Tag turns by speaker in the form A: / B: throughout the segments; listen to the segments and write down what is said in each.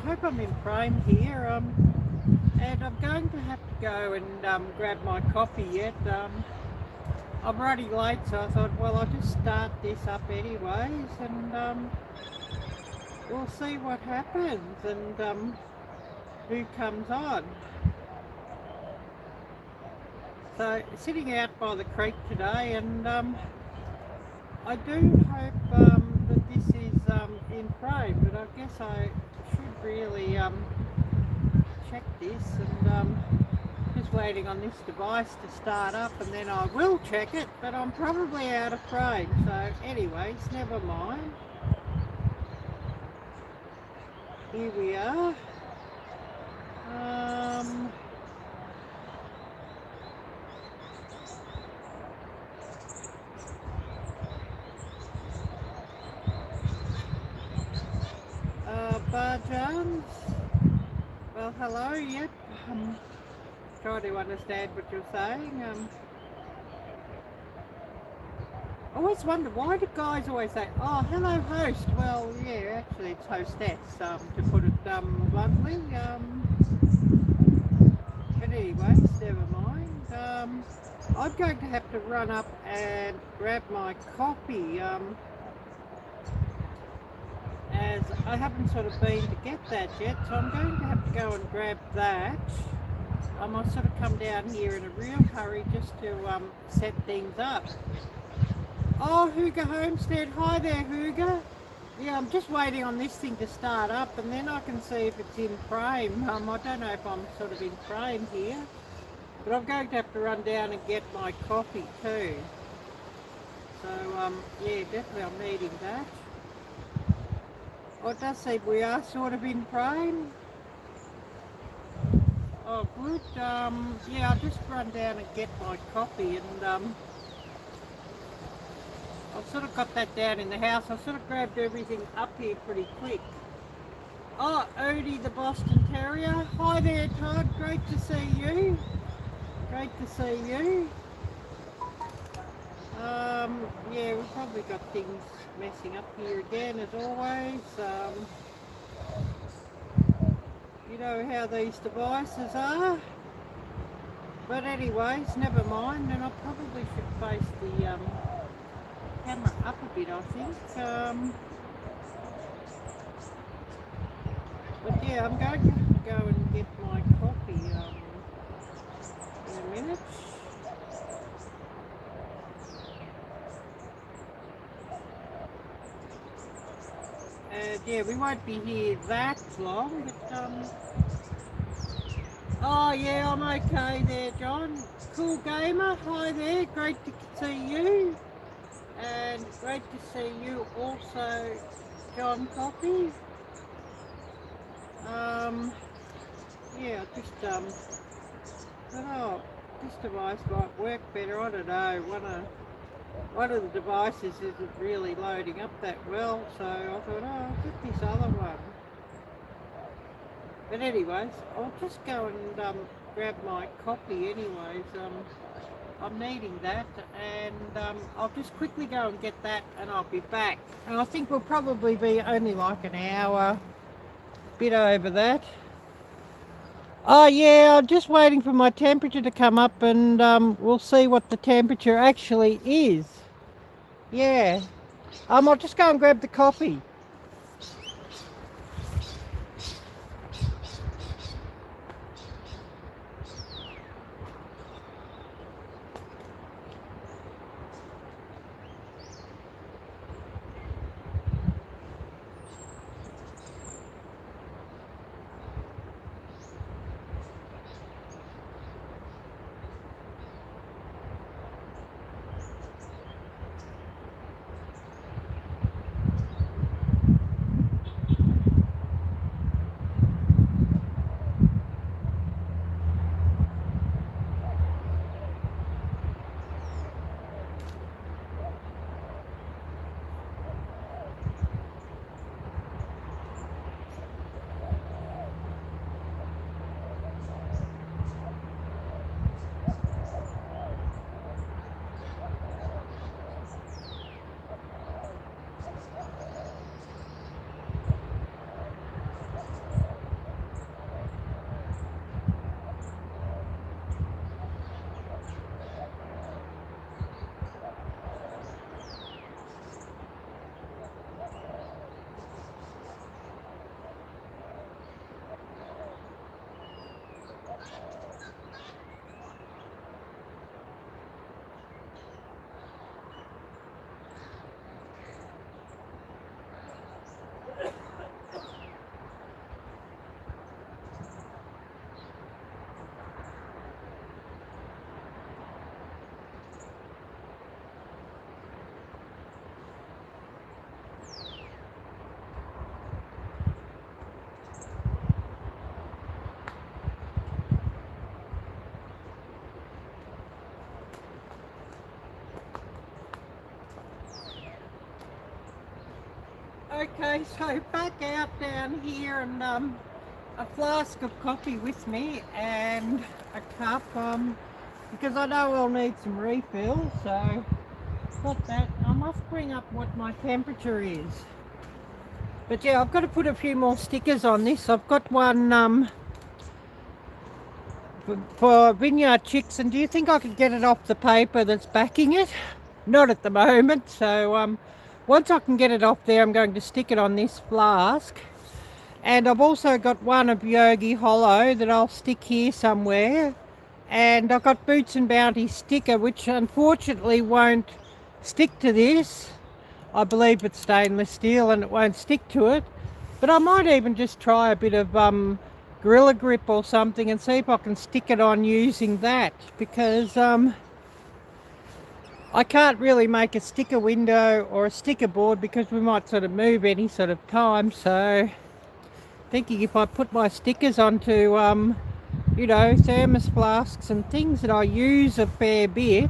A: hope I'm in frame here. And I'm going to have to go and grab my coffee yet. I'm running late, so I thought, well, I'll just start this up anyways, and we'll see what happens and who comes on. So, sitting out by the creek today, and I do hope that this is in frame, but I guess I should really check this, and just waiting on this device to start up, and then I will check it, but I'm probably out of frame, so anyways, never mind. Here we are. Barjans. Well, hello, yep. Try to understand what you're saying. I always wonder, why do guys always say, oh, hello, host? Well, yeah, actually it's hostess, to put it bluntly. But anyways, never mind. I'm going to have to run up and grab my coffee, as I haven't sort of been to get that yet, so I'm going to have to go and grab that. I'll sort of come down here in a real hurry just to set things up. Oh, Hooga Homestead, hi there Hooga. Yeah, I'm just waiting on this thing to start up, and then I can see if it's in frame. I don't know if I'm sort of in frame here, but I'm going to have to run down and get my coffee too. So yeah, definitely I'm needing that. Oh, it does seem we are sort of in frame. Oh, good. Yeah, I'll just run down and get my coffee, and I've sort of got that down in the house. I've sort of grabbed everything up here pretty quick. Oh, Odie the Boston Terrier. Hi there, Todd. Great to see you. Great to see you. Yeah, we've probably got things messing up here again as always. You know how these devices are. But anyways, never mind, and I probably should face the camera up a bit, I think. But yeah, I'm going to have to go and get my coffee in a minute. Yeah, we won't be here that long, but oh yeah, I'm okay there, John. Cool Gamer, hi there, great to see you. And great to see you also, John Coffee. Yeah, just oh, this device might work better, I don't know. One of the devices isn't really loading up that well, so I thought, oh, I'll get this other one. But anyways, I'll just go and grab my coffee anyways. I'm needing that, and I'll just quickly go and get that, and I'll be back. And I think we'll probably be only like an hour, bit over that. Oh yeah, I'm just waiting for my temperature to come up, and we'll see what the temperature actually is. Yeah. I'll just go and grab the coffee. Okay, so back out down here, and a flask of coffee with me and a cup, because I know I'll need some refill, so got that. I must bring up what my temperature is. But yeah, I've got to put a few more stickers on this. I've got one for vineyard chicks, and do you think I could get it off the paper that's backing it? Not at the moment, so once I can get it off there, I'm going to stick it on this flask. And I've also got one of Yogi Hollow that I'll stick here somewhere. And I've got Boots and Bounty sticker, which unfortunately won't stick to this. I believe it's stainless steel and it won't stick to it. But I might even just try a bit of Gorilla Grip or something and see if I can stick it on using that. Because I can't really make a sticker window or a sticker board because we might sort of move any sort of time. So thinking if I put my stickers onto you know, thermos flasks and things that I use a fair bit,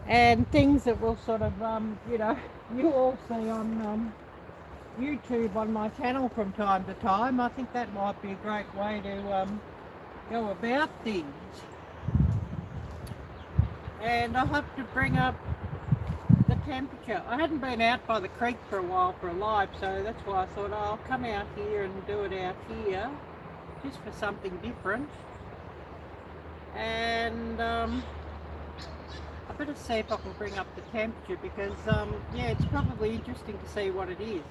A: and things that will sort of you know, you all see on YouTube on my channel from time to time, I think that might be a great way to go about things. And I'll have to bring up the temperature. I hadn't been out by the creek for a while for a live, so that's why I thought I'll come out here and do it out here just for something different. And I better see if I can bring up the temperature, because yeah, it's probably interesting to see what it is.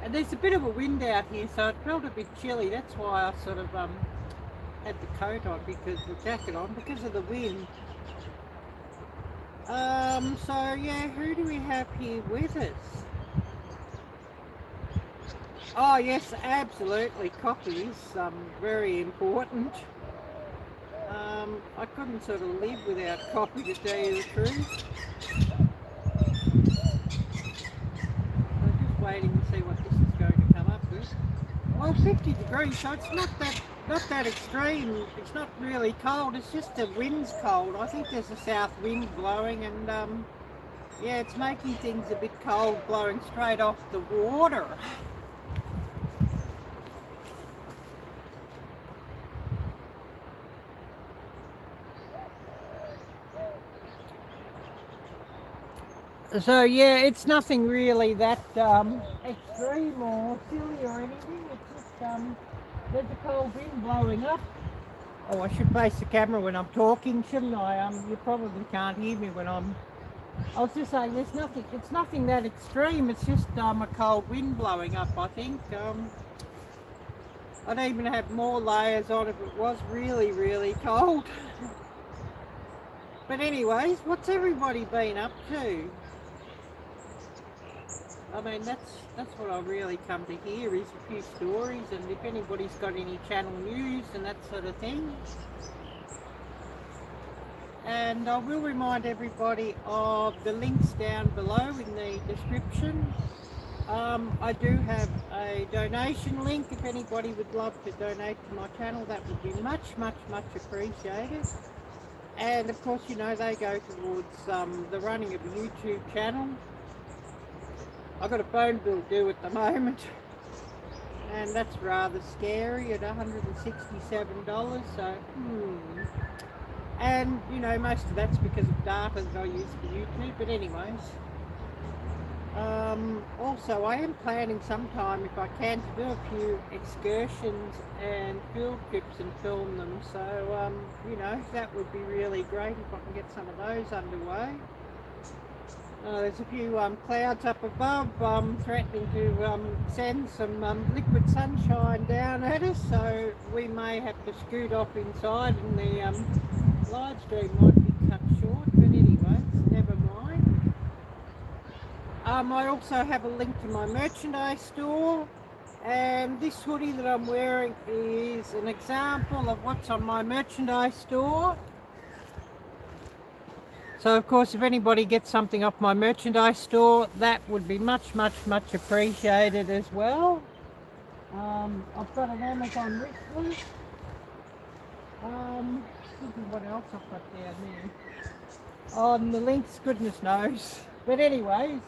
A: And there's a bit of a wind out here, so it felt a bit chilly. That's why I sort of had the coat on, because the jacket on, because of the wind. So yeah, who do we have here with us? Oh yes, absolutely, coffee is very important. I couldn't sort of live without coffee, to tell you the truth. I'm just waiting to see what this is going to come up with. Well, 50 degrees, so it's not that extreme. It's not really cold, it's just the wind's cold. I think there's a south wind blowing, and yeah, it's making things a bit cold, blowing straight off the water. So yeah, it's nothing really that extreme or silly or anything. It's just there's a cold wind blowing up. Oh, I should face the camera when I'm talking, shouldn't I? You probably can't hear me when I was just saying, there's nothing. It's nothing that extreme. It's just a cold wind blowing up. I think I'd even have more layers on if it was really, really cold. But anyways, what's everybody been up to? I mean, that's what I really come to hear, is a few stories, and if anybody's got any channel news and that sort of thing. And I will remind everybody of the links down below in the description. I do have a donation link. If anybody would love to donate to my channel, that would be much, much, much appreciated. And of course, you know, they go towards the running of a YouTube channel. I've got a phone bill due at the moment, and that's rather scary at $167, so and you know, most of that's because of data that I use for YouTube. But anyways, also I am planning sometime, if I can, to do a few excursions and field trips and film them, so you know, that would be really great if I can get some of those underway. There's a few clouds up above threatening to send some liquid sunshine down at us, so we may have to scoot off inside, and the live stream might be cut short, but anyways, never mind. I also have a link to my merchandise store, and this hoodie that I'm wearing is an example of what's on my merchandise store. So of course, if anybody gets something off my merchandise store, that would be much, much, much appreciated as well. I've got an Amazon wish list. Thinking what else I've got down there. On the links, goodness knows. But anyways,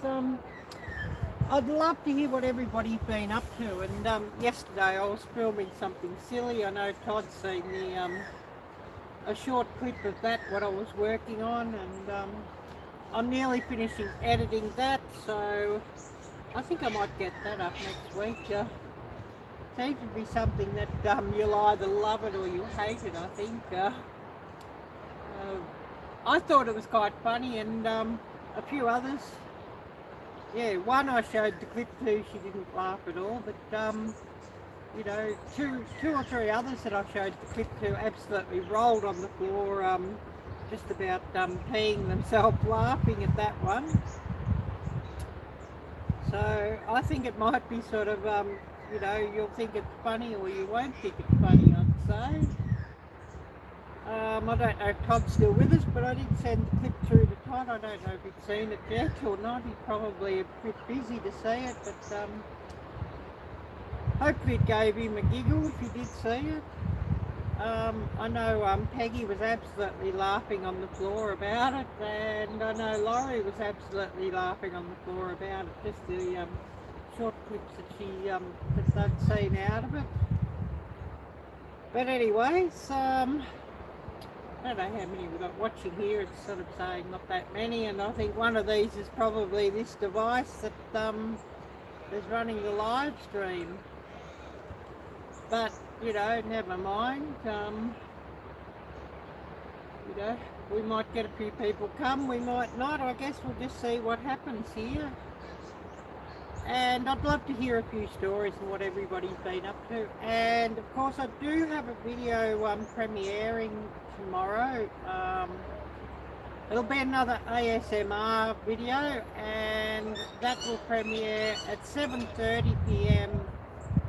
A: I'd love to hear what everybody's been up to. And yesterday I was filming something silly. I know Todd's seen a short clip of that, what I was working on, and I'm nearly finishing editing that, so I think I might get that up next week. Seems to be something that you'll either love it or you hate it, I think. I thought it was quite funny, and a few others. Yeah, one I showed the clip to, she didn't laugh at all, but you know, two or three others that I showed the clip to absolutely rolled on the floor, just about peeing themselves laughing at that one. So I think it might be sort of, you know, you'll think it's funny or you won't think it's funny, I'd say. I don't know if Todd's still with us, but I did send the clip through to Todd. I don't know if he'd seen it yet or not. He's probably a bit busy to see it, but hopefully it gave him a giggle if he did see it. I know Peggy was absolutely laughing on the floor about it, and I know Laurie was absolutely laughing on the floor about it, just the short clips that she that they'd seen out of it. But anyways, I don't know how many we've got watching here. It's sort of saying not that many, and I think one of these is probably this device that is running the live stream. But you know, never mind. You know, we might get a few people come, we might not. I guess we'll just see what happens here. And I'd love to hear a few stories of what everybody's been up to. And of course I do have a video premiering tomorrow. It'll be another ASMR video, and that will premiere at 7:30 p.m.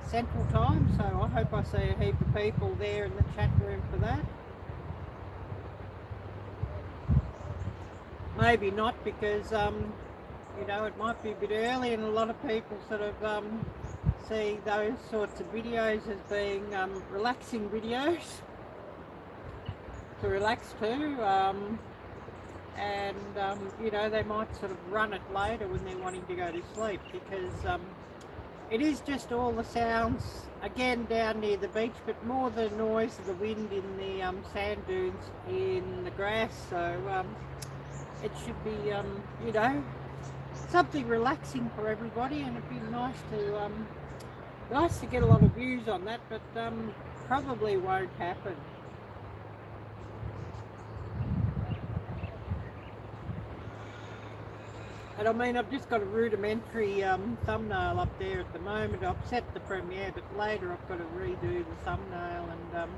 A: Central Time, so I hope I see a heap of people there in the chat room for that. Maybe not, because you know, it might be a bit early, and a lot of people sort of see those sorts of videos as being relaxing videos to relax to, and you know, they might sort of run it later when they're wanting to go to sleep, because it is just all the sounds, again, down near the beach, but more the noise of the wind in the sand dunes in the grass, so it should be, you know, something relaxing for everybody, and it'd be nice to get a lot of views on that, but probably won't happen. And I mean, I've just got a rudimentary thumbnail up there at the moment. I've set the premiere, but later I've got to redo the thumbnail and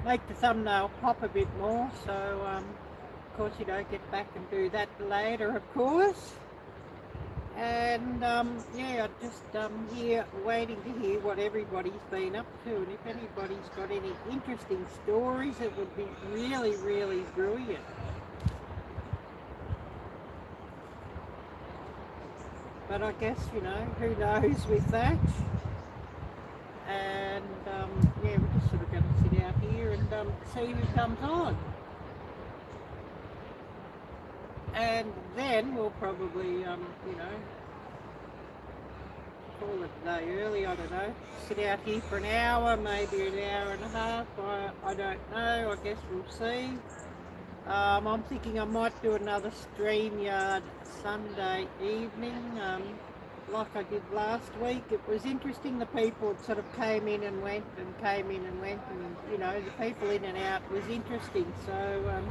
A: make the thumbnail pop a bit more. So, of course, you don't get back and do that later, of course. And yeah, I'm just here waiting to hear what everybody's been up to. And if anybody's got any interesting stories, it would be really, really brilliant. But I guess, you know, who knows with that. And yeah, we're just sort of going to sit out here and see who comes on. And then we'll probably, you know, call it a day early, I don't know. Sit out here for an hour, maybe an hour and a half, I don't know, I guess we'll see. I'm thinking I might do another StreamYard Sunday evening, like I did last week. It was interesting, the people sort of came in and went and came in and went, and you know, the people in and out was interesting. So,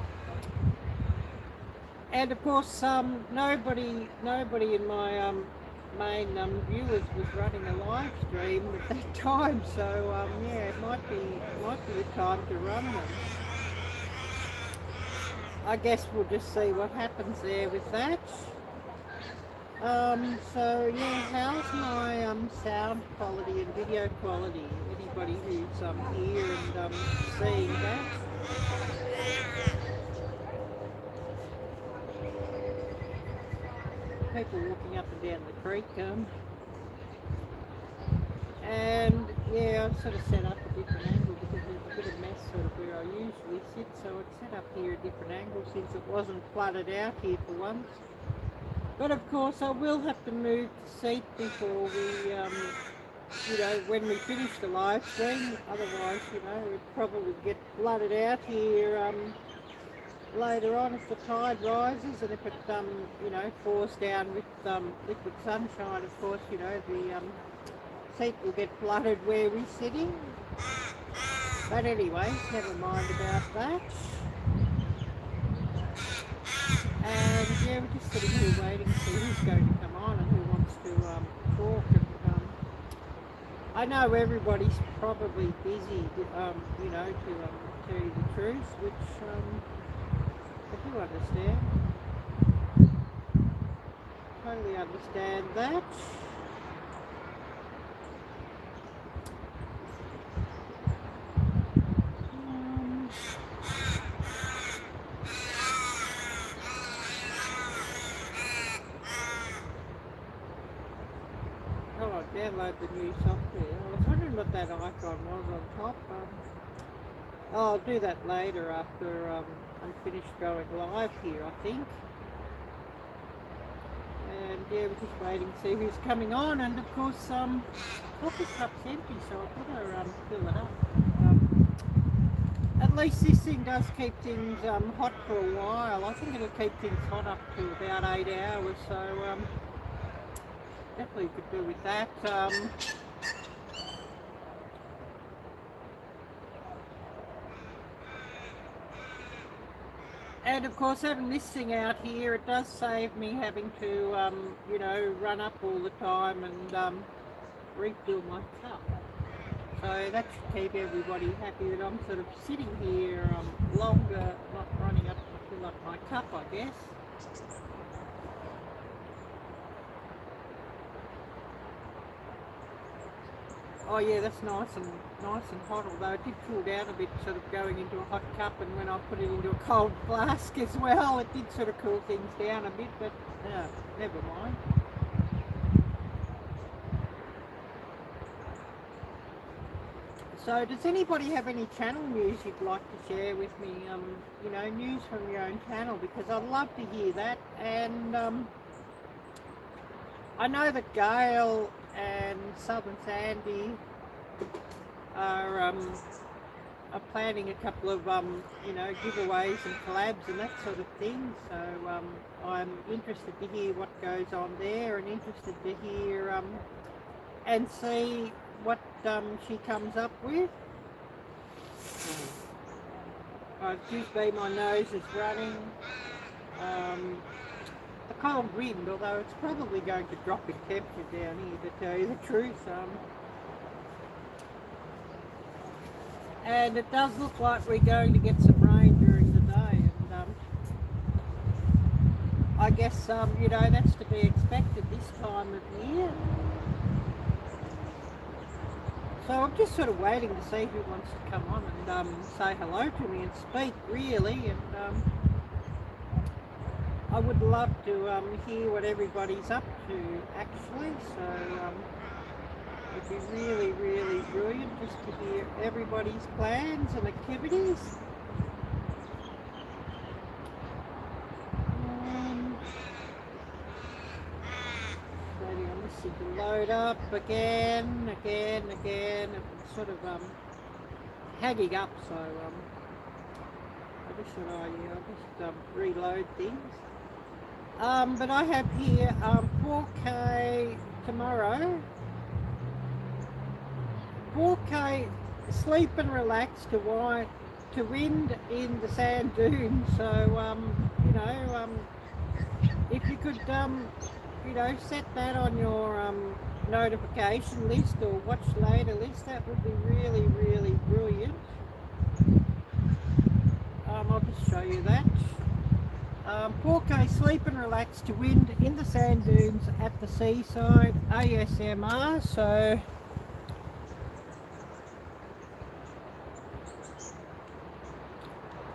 A: and of course, nobody in my main viewers was running a live stream at that time. So yeah, it might be the time to run them. I guess we'll just see what happens there with that. So yeah, how's my sound quality and video quality? Anybody who's here and seeing that? People walking up and down the creek. And yeah, I sort of set up a different angle because there's a bit of mess sort of where I usually sit, so I'd set up here a different angle since it wasn't flooded out here for once. But of course I will have to move the seat before we, you know, when we finish the live stream, otherwise, you know, we'd probably get flooded out here later on if the tide rises, and if it, you know, pours down with liquid sunshine, of course, you know, the seat will get flooded where we're sitting. But anyways, never mind about that. And yeah, we're just sitting here waiting to see who's going to come on and who wants to talk. And I know everybody's probably busy, you know, to tell you the truth, which I do understand. Totally understand that. Download the new software. I was wondering what that icon was on top. I'll do that later after I'm finished going live here, I think. And yeah, we're just waiting to see who's coming on. And of course, coffee cup's empty, so I've got to fill it up. At least this thing does keep things hot for a while. I think it'll keep things hot up to about 8 hours. So. Definitely could do with that. And of course, having this thing out here, it does save me having to, you know, run up all the time and refill my cup. So that should keep everybody happy that I'm sort of sitting here longer, not running up to fill up my cup, I guess. Oh yeah, that's nice and hot, although it did cool down a bit sort of going into a hot cup, and when I put it into a cold flask as well, it did sort of cool things down a bit, but never mind. So does anybody have any channel news you'd like to share with me, you know, news from your own channel, because I'd love to hear that. And I know that Gail and Southern Sandy are planning a couple of you know, giveaways and collabs and that sort of thing, so I'm interested to hear what goes on there, and interested to hear and see what she comes up with. Excuse me, my nose is running. A cold wind, although it's probably going to drop in temperature down here, to tell you the truth. And it does look like we're going to get some rain during the day, and I guess you know, that's to be expected this time of year. So I'm just sort of waiting to see who wants to come on and say hello to me and speak, really. And I would love to hear what everybody's up to, actually. So it'd be really, really brilliant just to hear everybody's plans and activities. Waiting on this thing to load up again. It's sort of hanging up, so I just thought, I'll just reload things. But I have here 4K tomorrow. 4K sleep and relax to wind in the sand dunes. So you know, if you could you know, set that on your notification list or watch later list, that would be really, really brilliant. I'll just show you that. 4K sleep and relax to wind in the sand dunes at the seaside, ASMR. So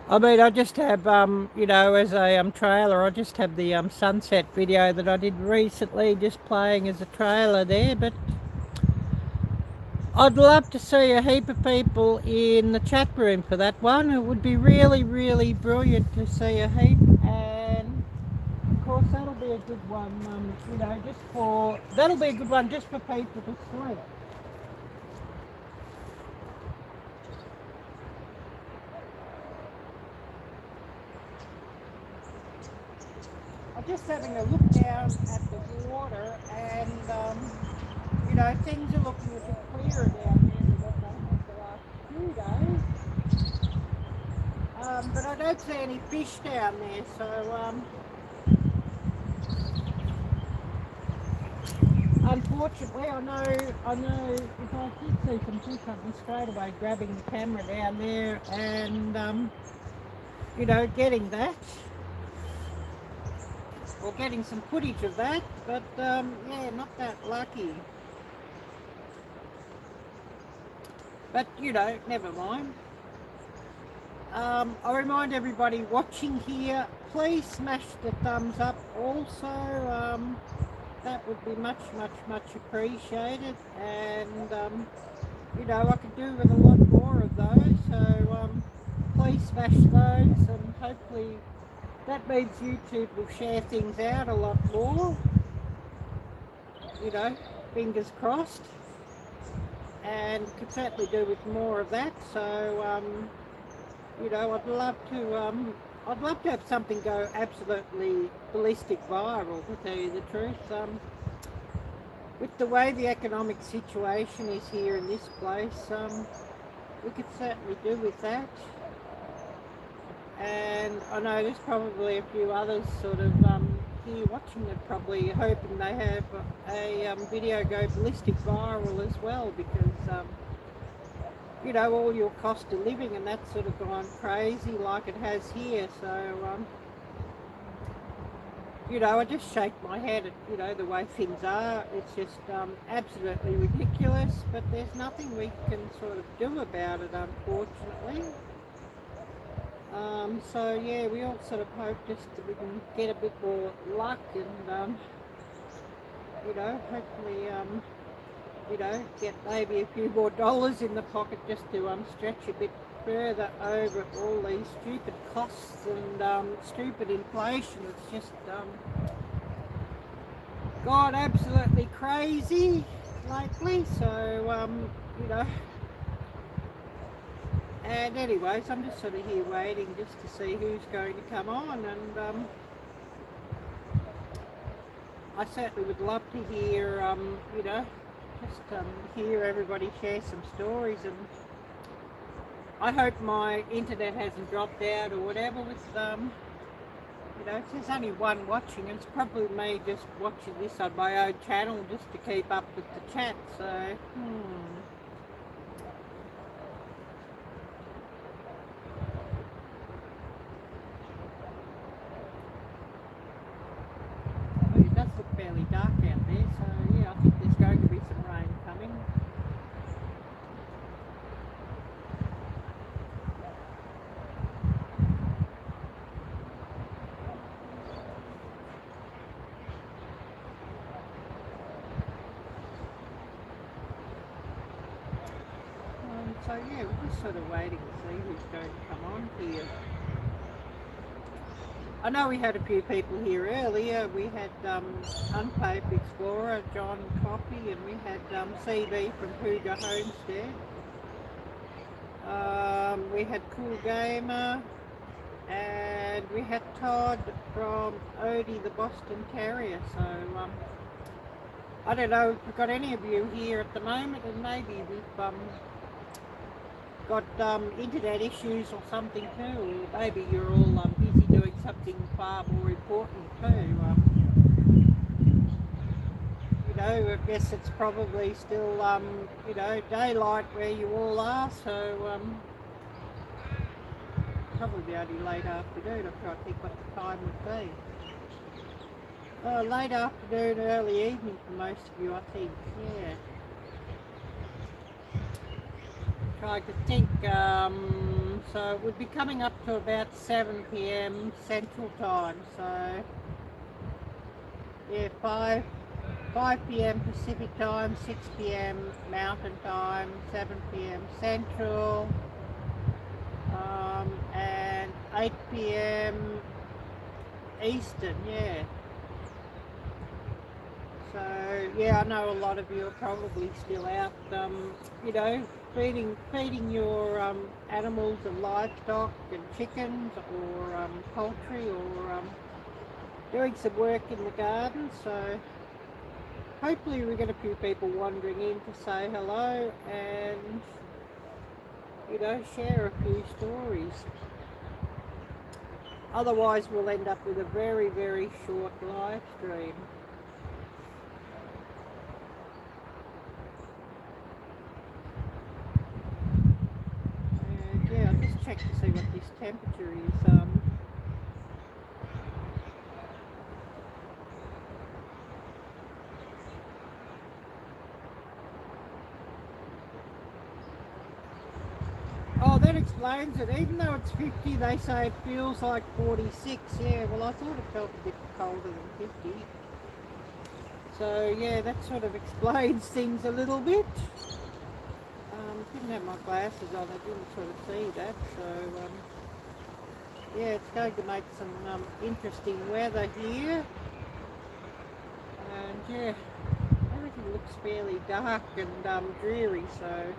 A: I mean, I just have you know, as a trailer, I just have the sunset video that I did recently just playing as a trailer there. But I'd love to see a heap of people in the chat room for that one. It would be really, really brilliant to see a heap, and of course that'll be a good one, you know, that'll be a good one just for people to see. I'm just having a look down at the water, and you know, things are looking a bit clearer down there than what they have the last few days. But I don't see any fish down there, so unfortunately, I know if I did see some fish, I'd be straight away grabbing the camera down there and you know, getting that. Or getting some footage of that, but yeah, not that lucky. But you know, never mind. I remind everybody watching here, please smash the thumbs up also. That would be much appreciated, and you know, I could do with a lot more of those, so please smash those, and hopefully that means YouTube will share things out a lot more, you know, fingers crossed, and could certainly do with more of that. So you know, I'd love to have something go absolutely ballistic viral, to tell you the truth. With the way the economic situation is here in this place, we could certainly do with that. And I know there's probably a few others sort of here watching it, probably hoping they have a video go ballistic viral as well, because you know, all your cost of living and that's sort of gone crazy like it has here. So you know, I just shake my head at, you know, the way things are. It's just absolutely ridiculous, but there's nothing we can sort of do about it, unfortunately. So yeah, we all sort of hope just that we can get a bit more luck and you know, hopefully you know, get maybe a few more dollars in the pocket just to stretch a bit further over all these stupid costs and stupid inflation. It's just gone absolutely crazy lately, so you know. And anyways, I'm just sort of here waiting just to see who's going to come on, and I certainly would love to hear, you know, just hear everybody share some stories. And I hope my internet hasn't dropped out or whatever with, you know, if there's only one watching, and it's probably me just watching this on my own channel just to keep up with the chat, so, It does look fairly dark out there, so yeah, I think there's going to be some rain coming. So yeah, we're just sort of waiting to see who's going to come on here. I know we had a few people here earlier. We had Unpaid Explorer, John Coffey, and we had CB from Cougar Homestead. We had Cool Gamer, and we had Todd from Odie the Boston Terrier. So I don't know if we've got any of you here at the moment, and maybe we've got internet issues or something too, or maybe you're all busy doing something far more important too. You know, I guess it's probably still you know, daylight where you all are, so probably only late afternoon. I'm trying to think what the time would be. Late afternoon, early evening for most of you, I think. Yeah. Trying to think, so it would be coming up to about 7 p.m. Central Time, so yeah, 5 p.m. Pacific time, 6 p.m. Mountain time, 7 p.m. Central, and 8 p.m. Eastern, yeah. So yeah, I know a lot of you are probably still out, you know, feeding your animals and livestock and chickens or poultry, or doing some work in the garden. So hopefully we get a few people wandering in to say hello and, you know, share a few stories. Otherwise we'll end up with a very, very short live stream. And yeah, I'll just check to see what this temperature is. Oh, that explains it. Even though it's 50, they say it feels like 46. Yeah, well, I thought it felt a bit colder than 50. So, yeah, that sort of explains things a little bit. Didn't have my glasses on, I didn't sort of see that. So, yeah, it's going to make some interesting weather here. And, yeah, everything looks fairly dark and dreary, so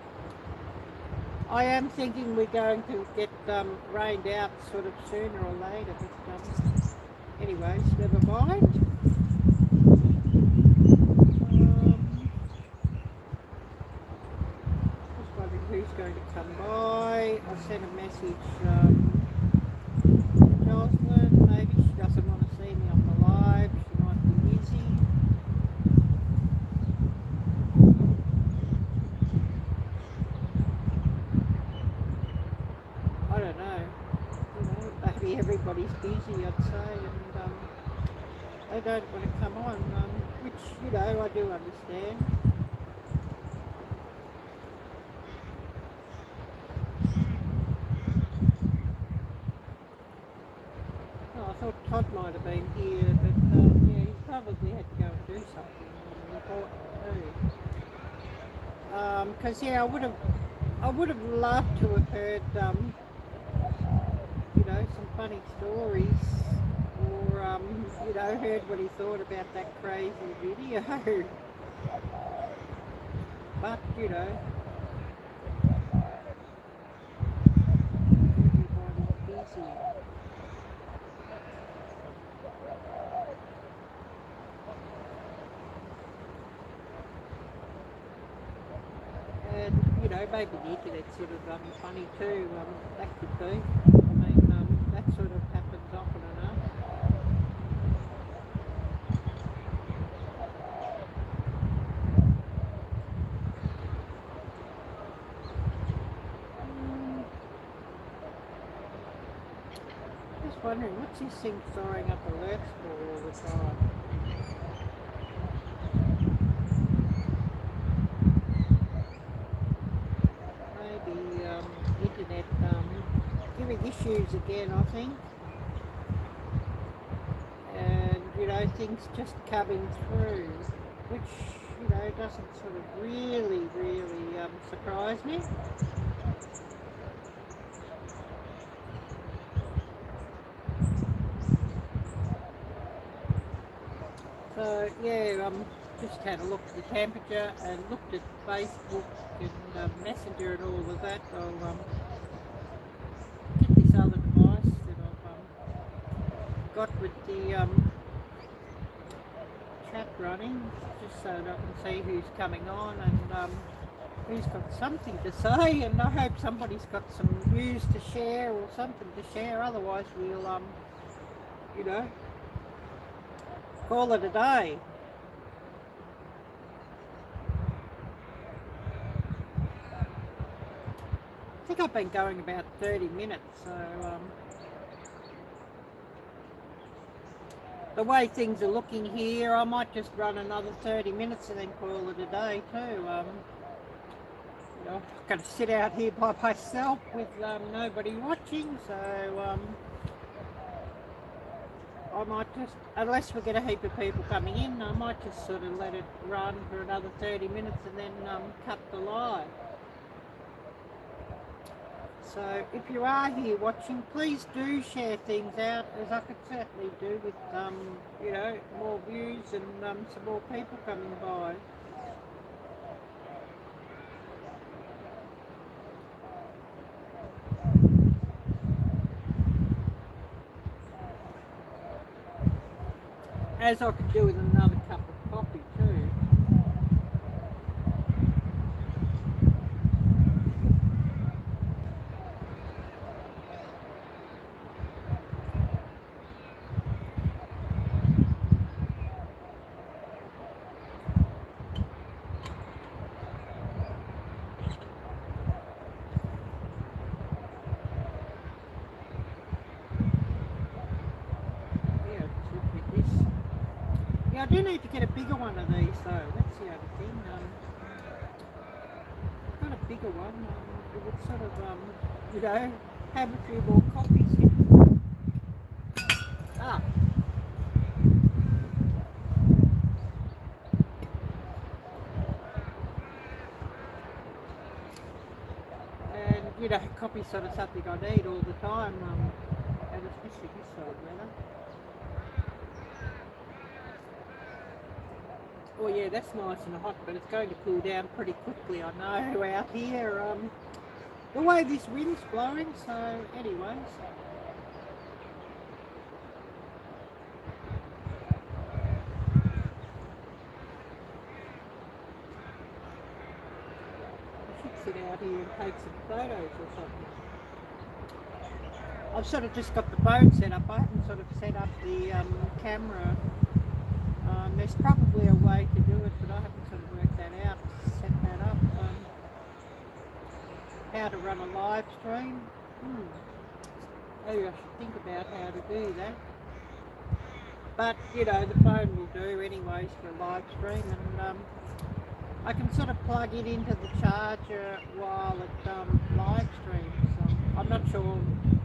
A: I am thinking we're going to get rained out sort of sooner or later, but anyways, never mind. Just wondering who's going to come by. I sent a message to Jocelyn. Maybe she doesn't want to see me on the live. She might be busy. I don't know. You know, maybe everybody's busy, I'd say, and they don't want to come on, which, you know, I do understand. Oh, I thought Todd might have been here, but yeah, he probably had to go and do something important too. Because yeah, I would have loved to have heard, you know, some funny stories, or you know, heard what he thought about that crazy video. But you know, everybody's busy. And you know, maybe the internet's sort of funny too. That could be. I mean, that sort of happens often enough. Just wondering, what's this thing throwing up alerts for all the time? Maybe internet giving issues again, I think. And you know, things just coming through, which, you know, doesn't sort of really surprise me. So yeah, just had a look at the temperature and looked at Facebook and Messenger and all of that. I'll get this other device that I've got with the chat running, just so that I can see who's coming on and who's got something to say, and I hope somebody's got some news to share or something to share. Otherwise we'll you know, call it a day. I think I've been going about 30 minutes, so the way things are looking here, I might just run another 30 minutes and then call it a day too. You know, I'm going to sit out here by myself with nobody watching, so I might just, unless we get a heap of people coming in, I might just sort of let it run for another 30 minutes and then cut the live. So if you are here watching, please do share things out, as I could certainly do with, you know, more views and some more people coming by. As I could do with another cup of coffee too. I do need to get a bigger one of these though, that's the other thing. I've got a bigger one, it would sort of, you know, have a few more copies in. Ah. And, you know, coffee's sort of something I need all the time, and especially this sort of weather. Oh yeah, that's nice and hot, but it's going to cool down pretty quickly, I know, out here. The way this wind's blowing, so anyways. I should sit out here and take some photos or something. I've sort of just got the phone set up, I haven't sort of set up the camera. There's probably a way to do it, but I haven't sort of worked that out, set that up. How to run a live stream. Maybe I should think about how to do that. But, you know, the phone will do anyways for a live stream, and I can sort of plug it into the charger while it live streams. I'm not sure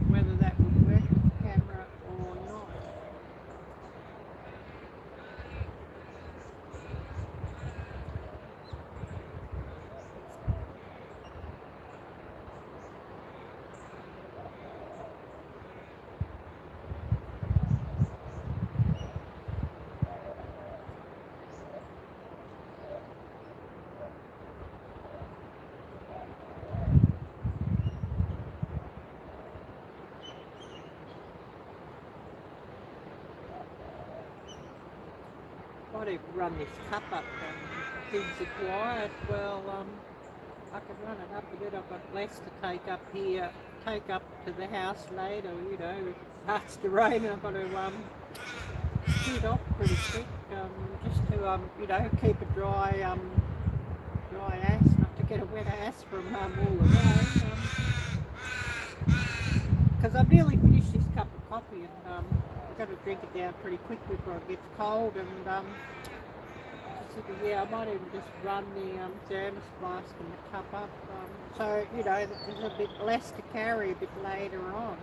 A: whether that would work with the camera or not. Might even run this cup up and things are quiet. Well, I can run it up a bit. I've got less to take up here, take up to the house later, you know, if it starts to rain and I've got to shoot off pretty quick, just to, you know, keep a dry ass, not to get a wet ass from all the rain. Because I've nearly finished this cup of coffee and I've got to drink it down pretty quick before it gets cold, and yeah, I might even just run the thermos flask and the cup up, so, you know, there's a bit less to carry a bit later on.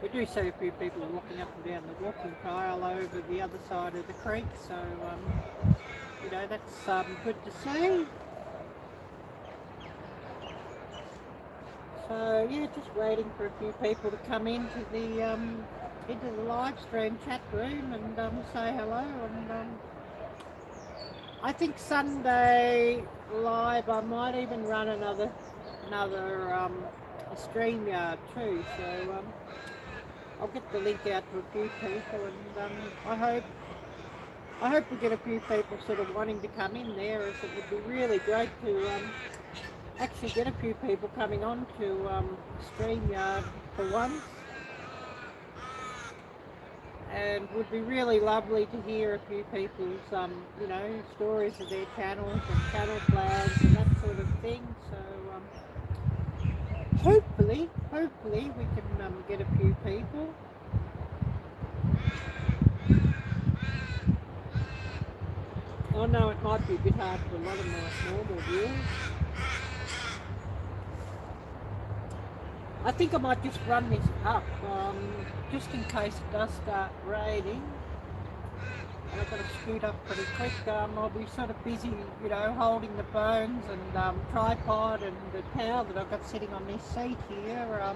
A: We do see a few people walking up and down the walking trail over the other side of the creek, so you know, that's good to see. So yeah, just waiting for a few people to come into the live stream chat room and say hello. And I think Sunday live I might even run another StreamYard too. So I'll get the link out to a few people, and I hope we get a few people sort of wanting to come in there, as it would be really great to actually get a few people coming on to StreamYard for once. And would be really lovely to hear a few people's you know, stories of their channels and channel plans and that sort of thing. So hopefully we can get a few people. I know it might be a bit hard for a lot of my normal viewers. I think I might just run this up, just in case it does start raining. And I've got to scoot up pretty quick. I'll be sort of busy, you know, holding the bones and tripod and the towel that I've got sitting on this seat here.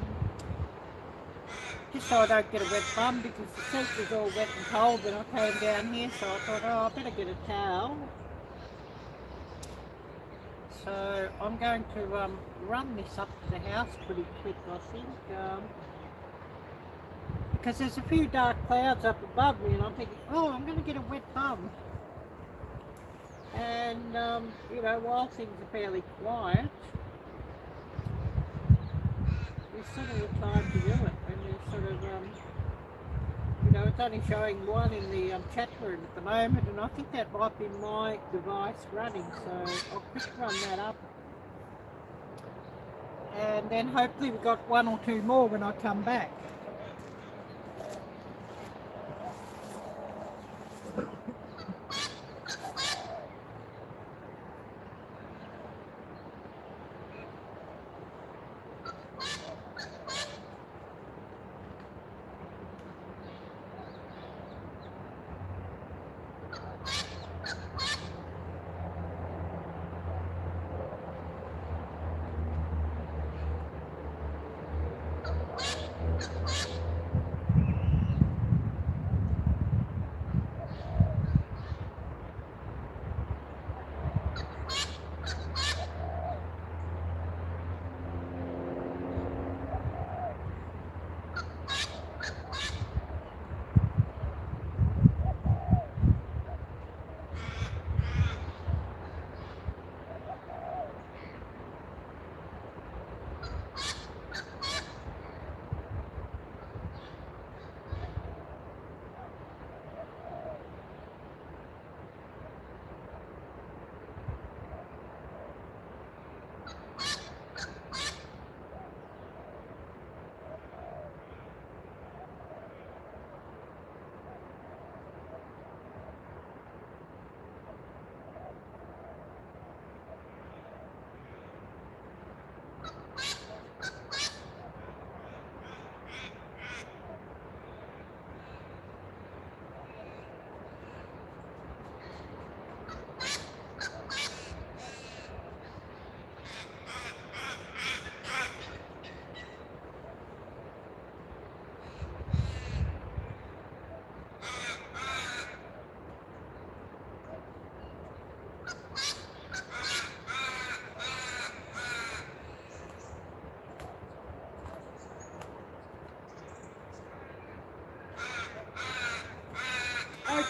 A: Just so I don't get a wet bum, because the seat was all wet and cold when I came down here, so I thought, oh, I better get a towel. So I'm going to run this up to the house pretty quick, I think, because there's a few dark clouds up above me, and I'm thinking, oh, I'm going to get a wet bum. And, you know, while things are fairly quiet, it's sort of the time to do it, when you're sort of, you know, it's only showing one in the chat room at the moment, and I think that might be my device running, so I'll quick run that up. And then hopefully we've got one or two more when I come back.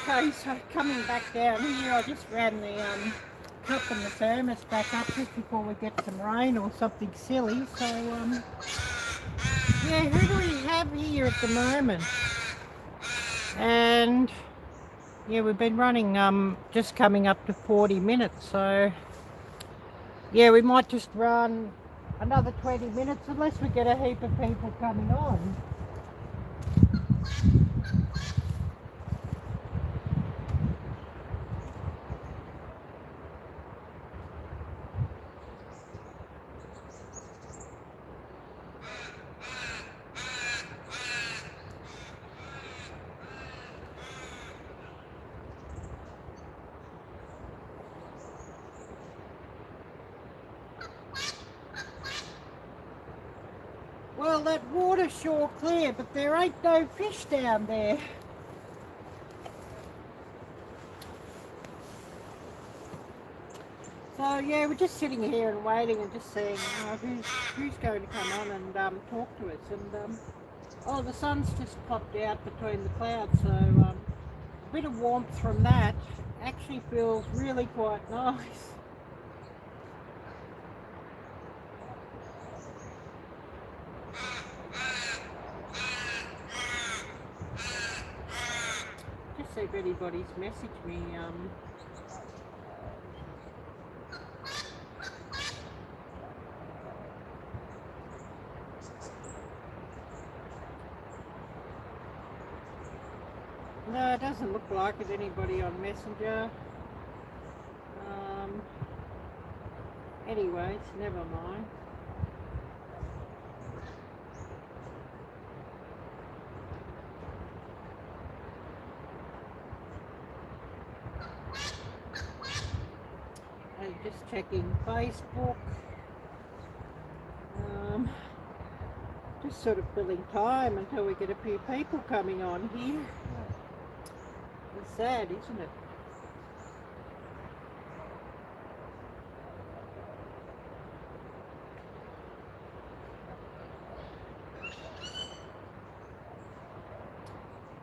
A: Okay, so coming back down here, I just ran the cup and the thermos back up just before we get some rain or something silly. So, yeah, who do we have here at the moment? And, yeah, we've been running just coming up to 40 minutes. So, yeah, we might just run another 20 minutes unless we get a heap of people coming on. Well, that water's sure clear, but there ain't no fish down there. So yeah, we're just sitting here and waiting and just seeing who's going to come on and talk to us. And oh, the sun's just popped out between the clouds, so a bit of warmth from that actually feels really quite nice. Just see if anybody's messaged me. doesn't look like it. Anybody on Messenger? Anyways, never mind. I'm just checking Facebook. Just sort of filling time until we get a few people coming on here. It's sad, isn't it?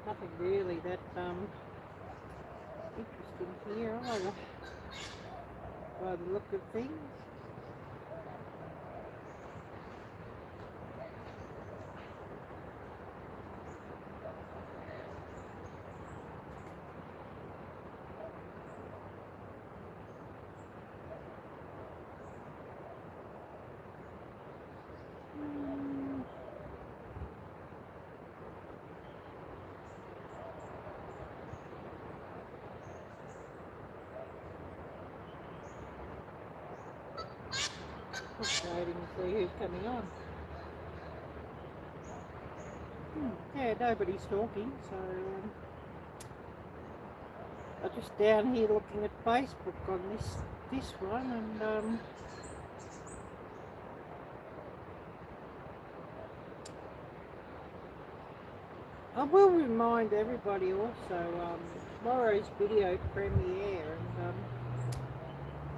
A: Nothing really that interesting here either, by the look of things. Just waiting to see who's coming on. Yeah, nobody's talking, so I'm just down here looking at Facebook on this one, and I will remind everybody also tomorrow's video premiere, and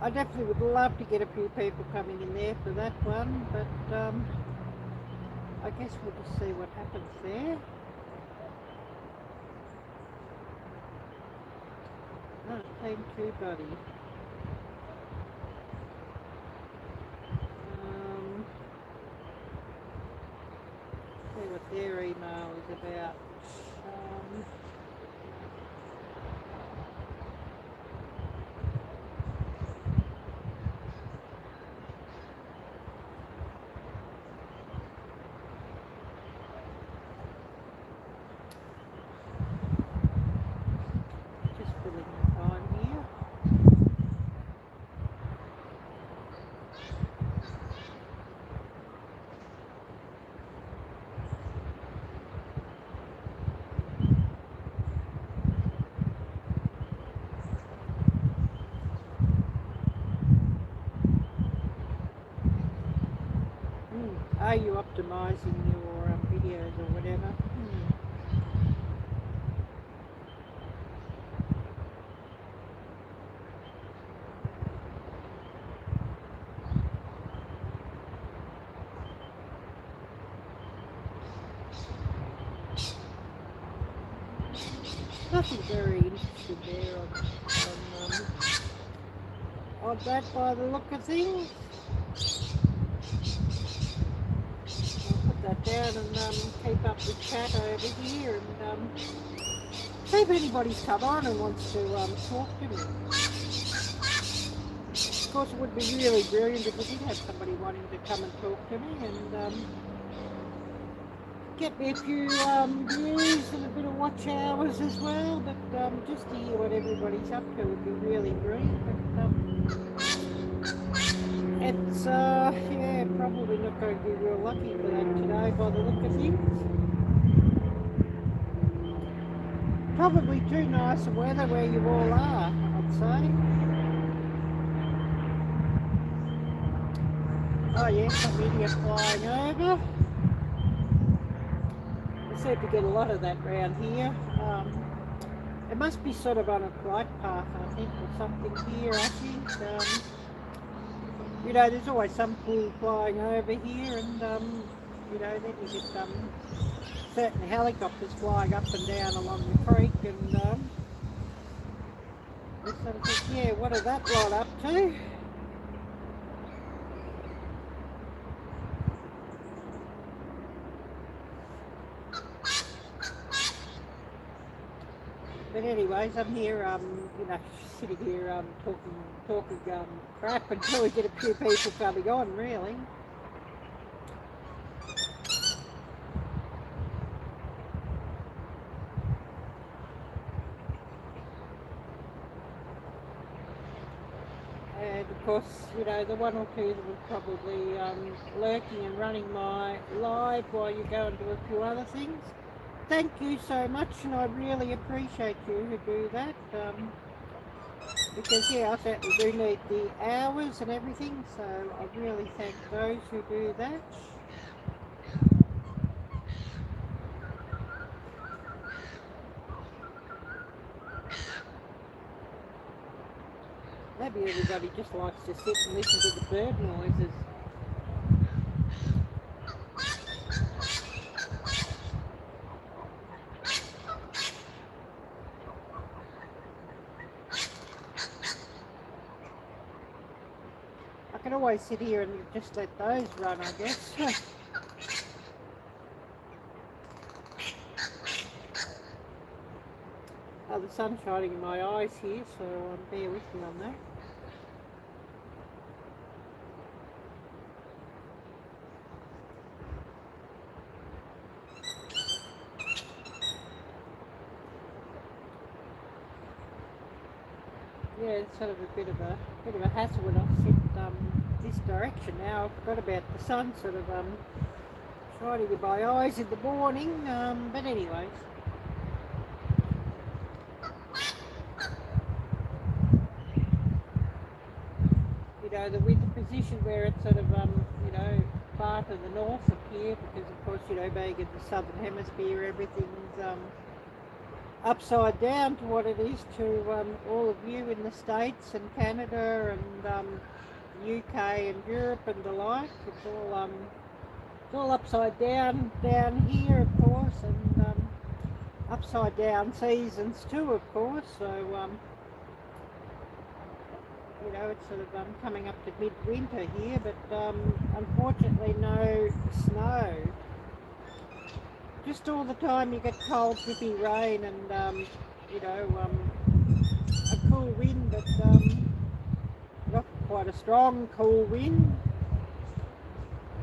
A: I definitely would love to get a few people coming in there for that one, but I guess we'll just see what happens there. Oh, it came too, buddy. See what their email is about. Are you optimizing your videos or whatever? Nothing very interesting there on that by the look of things. That down and keep up with chat over here, and see if anybody's come on and wants to talk to me. Of course, it would be really brilliant if we did have somebody wanting to come and talk to me and get me a few views and a bit of watch hours as well, but just to hear what everybody's up to would be really brilliant. But, it's, yeah, probably not going to be real lucky for that today by the look of things. Probably too nice of weather where you all are, I'd say. Oh yeah, some idiot flying over. I seem to get a lot of that round here. It must be sort of on a flight path, I think, or something here, I think. You know, there's always some fool flying over here, and you know, then you get certain helicopters flying up and down along the creek, and I sort of think, yeah, what are that lot up to? But anyways, I'm here, you know, sitting here talking crap until we get a few people coming on, really. And of course, you know, the one or two that were probably lurking and running my live while you go and do a few other things. Thank you so much, and I really appreciate you who do that. Because yeah, I certainly do need the hours and everything, so I really thank those who do that. Maybe everybody just likes to sit and listen to the bird noises. I can always sit here and just let those run, I guess. Oh, the sun's shining in my eyes here, so bear with me on that. Yeah, it's sort of a bit of a hassle when I sit this direction now. I forgot about the sun sort of shining in my eyes in the morning, but anyways. You know, with the position where it's sort of you know, far to the north of here, because of course, you know, being in the southern hemisphere, everything's upside down to what it is to all of you in the States and Canada and UK and Europe and the like. It's all upside down here, of course, and upside down seasons too, of course. So you know, it's sort of coming up to midwinter here, but unfortunately no snow. Just all the time you get cold, drippy rain and, you know, a cool wind, but not quite a strong cool wind.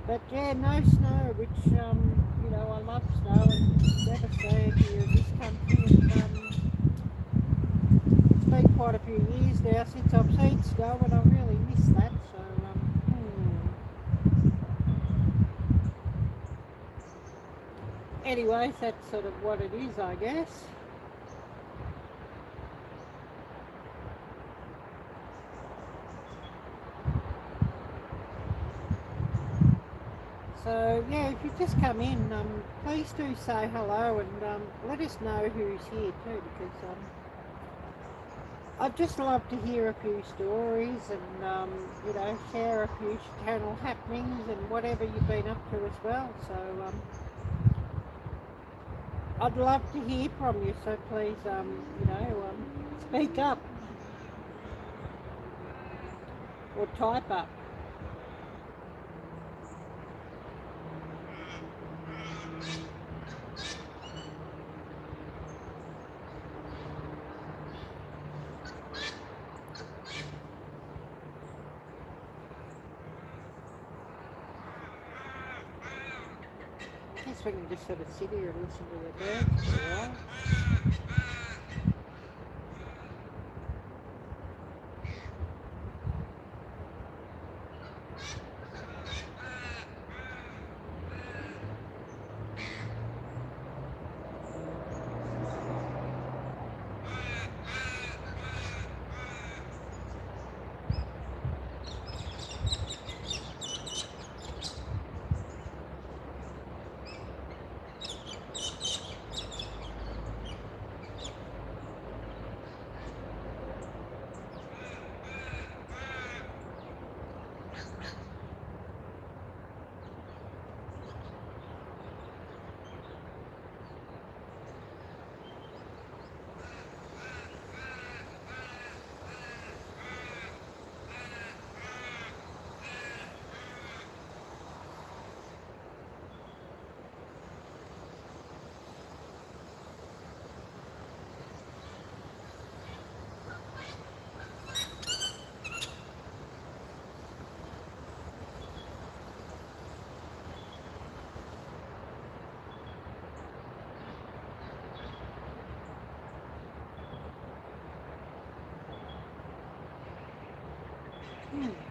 A: But yeah, no snow, which, you know, I love snow and it's devastating here in this country. And, it's been quite a few years now since I've seen snow and I really miss that. So, anyways, that's sort of what it is, I guess. So yeah, if you just come in, please do say hello and let us know who's here too, because I'd just love to hear a few stories and you know, share a few channel happenings and whatever you've been up to as well. So I'd love to hear from you, so please, you know, speak up or type up. I guess we can just sort of sit here and listen to the birds for a while.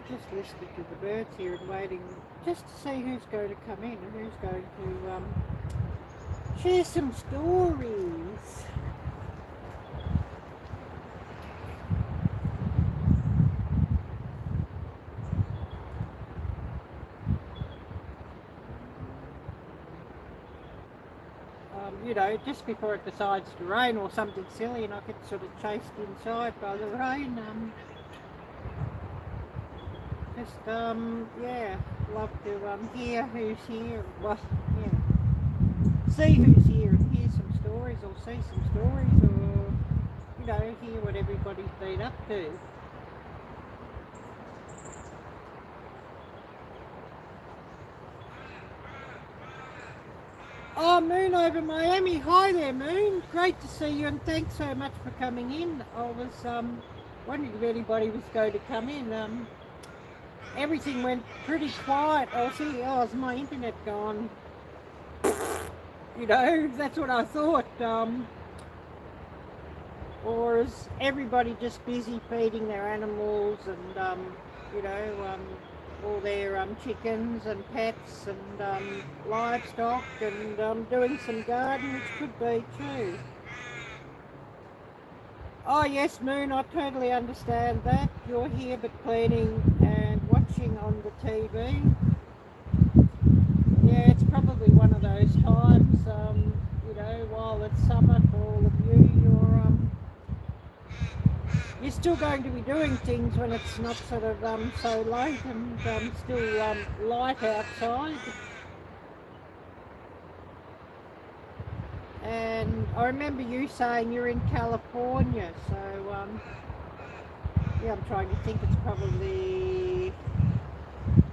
A: Just listening to the birds here and waiting just to see who's going to come in and who's going to share some stories. You know, just before it decides to rain or something silly and I get sort of chased inside by the rain. Yeah, love to hear who's here. Well, yeah, see who's here and hear some stories or see some stories or, you know, hear what everybody's been up to. Oh, Moon over Miami. Hi there, Moon. Great to see you and thanks so much for coming in. I was wondering if anybody was going to come in. Everything went pretty quiet. I was thinking, oh, is my internet gone? You know, that's what I thought. Or is everybody just busy feeding their animals and, you know, all their chickens and pets and livestock and doing some garden, which could be too. Oh yes, Moon, I totally understand that. You're here but cleaning and watching on the TV. Yeah, it's probably one of those times, you know, while it's summer for all of you, you're still going to be doing things when it's not sort of so late and still light outside. And I remember you saying you're in California, so yeah, I'm trying to think, it's probably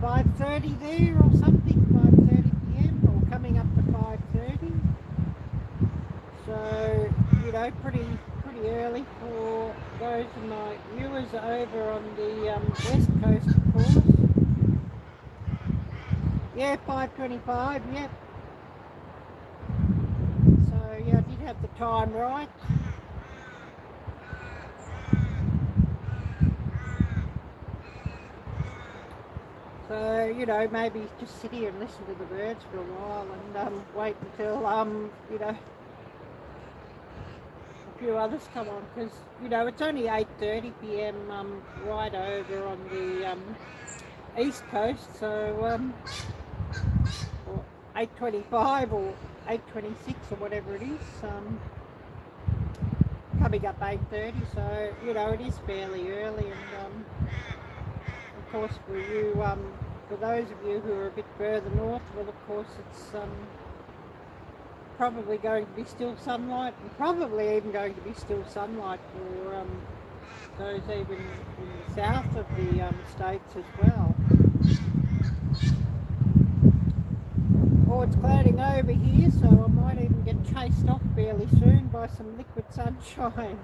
A: 5:30 there or something, 5:30 p.m. or coming up to 5:30. So, you know, pretty early for those of my viewers over on the west coast, of course. Yeah, 5:25, yep. So, yeah, I did have the time right. So, you know, maybe just sit here and listen to the birds for a while and wait until, you know, a few others come on, because, you know, it's only 8:30 p.m. Right over on the east coast, so, or 8:25 or 8:26 or whatever it is, coming up 8:30, so, you know, it is fairly early, and of course for you, for those of you who are a bit further north, well, of course it's probably going to be still sunlight, and probably even going to be still sunlight for those even in the south of the states as well. Oh, it's clouding over here, so I might even get chased off fairly soon by some liquid sunshine.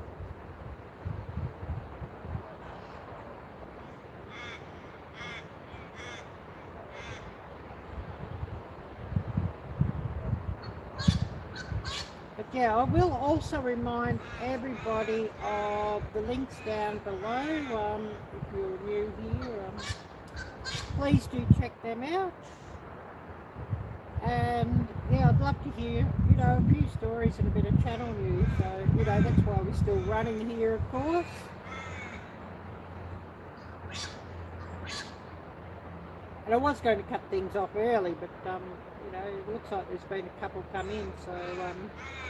A: But yeah, I will also remind everybody of the links down below. If you're new here, please do check them out. And yeah, I'd love to hear, you know, a few stories and a bit of channel news. So, you know, that's why we're still running here, of course. And I was going to cut things off early, but you know, it looks like there's been a couple come in, so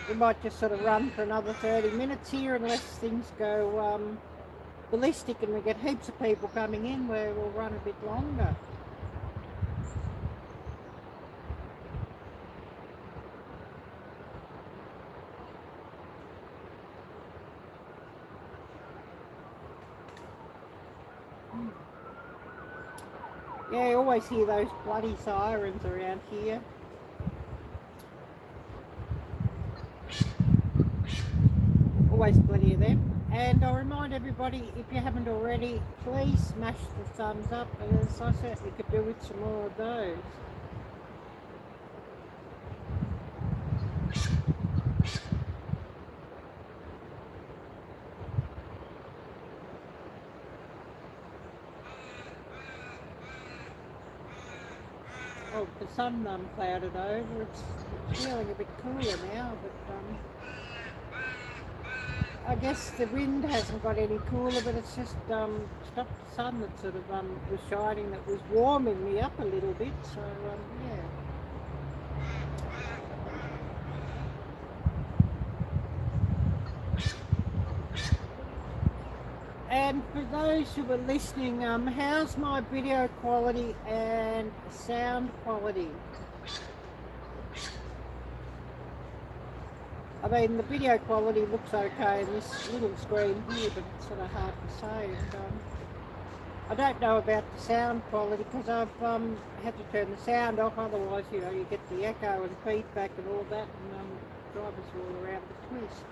A: we might just sort of run for another 30 minutes here unless things go ballistic and we get heaps of people coming in, where we'll run a bit longer. Yeah, I always hear those bloody sirens around here. Always plenty of them. And I'll remind everybody, if you haven't already, please smash the thumbs up, as I certainly could do with some more of those. now with the sun clouded over, it's feeling a bit cooler now, but I guess the wind hasn't got any cooler, but it's just stopped the sun that sort of was shining, that was warming me up a little bit, so yeah. And for those who are listening, how's my video quality and sound quality? I mean, the video quality looks okay in this little screen here, but it's sort of hard to say. And, I don't know about the sound quality because I've had to turn the sound off, otherwise, you know, you get the echo and feedback and all that, and drivers all around the twist.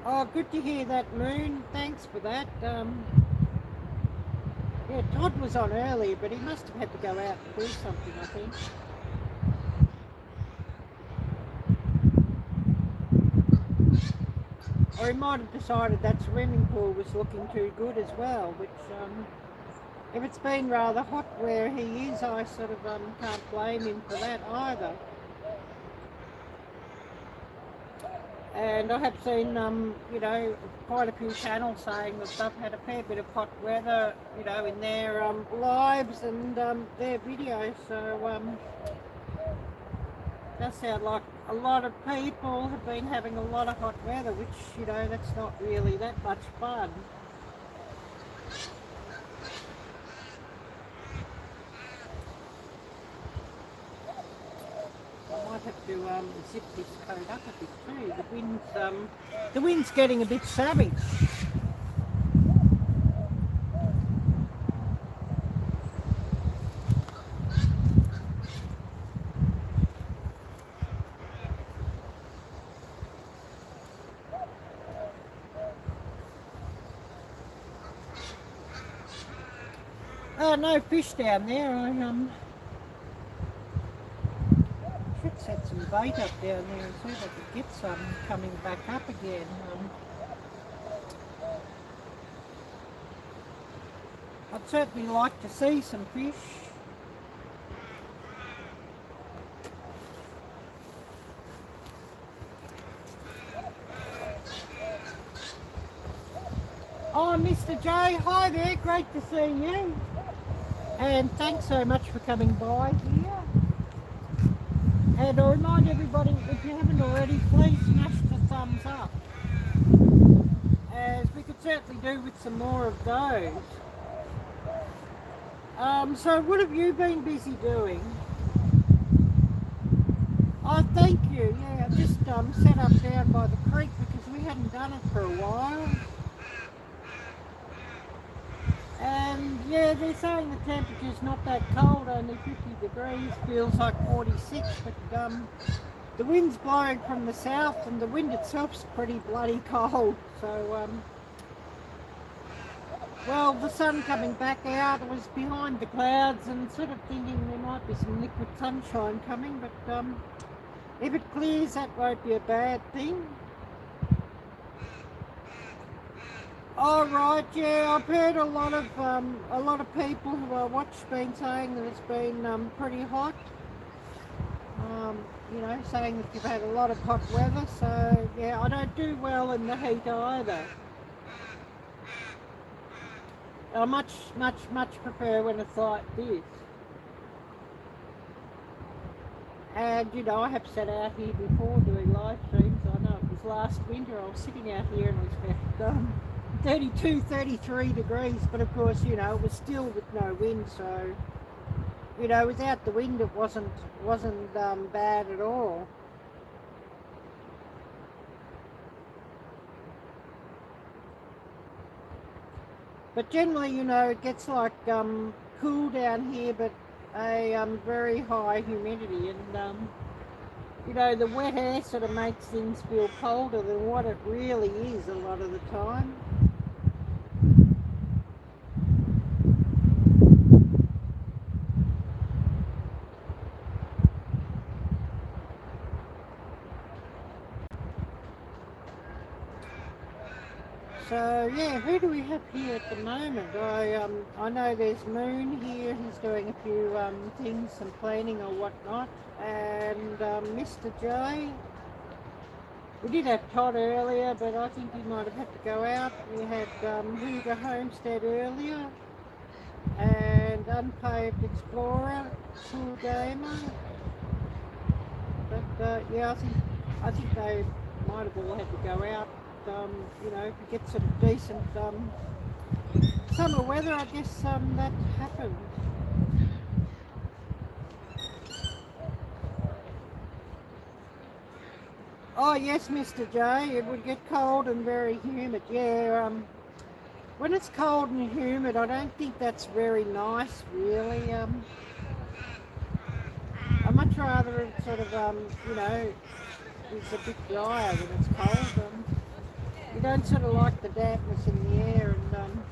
A: Oh, good to hear that, Moon. Thanks for that. Yeah, Todd was on earlier, but he must have had to go out and do something, I think. Or he might have decided that swimming pool was looking too good as well, which, if it's been rather hot where he is, I sort of can't blame him for that either. And I have seen, you know, quite a few channels saying that they've had a fair bit of hot weather, you know, in their lives and their videos. So does sound like a lot of people have been having a lot of hot weather, which, you know, that's not really that much fun. I might have to zip this coat up a bit too. The wind's getting a bit savage. Oh, no fish down there. I should set some bait up down there and see if I could get some coming back up again. I'd certainly like to see some fish. Oh, Mr. J, hi there, great to see you. And thanks so much for coming by here. And I remind everybody, if you haven't already, please smash the thumbs up, as we could certainly do with some more of those. So what have you been busy doing? Oh, thank you. Yeah, I just set up down by the creek because we hadn't done it for a while. And yeah, they're saying the temperature's not that cold, only 50 degrees, feels like 46, but the wind's blowing from the south and the wind itself's pretty bloody cold. So, well, the sun coming back out, I was behind the clouds and sort of thinking there might be some liquid sunshine coming, but if it clears, that won't be a bad thing. All right, yeah, I've heard a lot of people who I watch been saying that it's been pretty hot. You know, saying that you've had a lot of hot weather. So yeah, I don't do well in the heat either. I much prefer when it's like this. And you know, I have sat out here before doing live streams. I know it was last winter. I was sitting out here and it was about 32, 33 degrees, but of course, you know, it was still with no wind, so, you know, without the wind it wasn't bad at all. But generally, you know, it gets like cool down here, but a very high humidity, and you know, the wet air sort of makes things feel colder than what it really is a lot of the time. yeah, who do we have here at the moment? I know there's Moon here. He's doing a few things, some cleaning or whatnot, and Mr. J. We did have Todd earlier, but I think he might have had to go out. We had Hoover Homestead earlier, and Unpaved Explorer, Cool Gamer. But yeah, I think they might have all had to go out. You know, if we get some decent summer weather, I guess that happened. Oh yes, Mr. J, it would get cold and very humid. Yeah, when it's cold and humid, I don't think that's very nice, really. I'd much rather it sort of, you know, it's a bit drier when it's cold. You don't sort of like the dampness in the air, and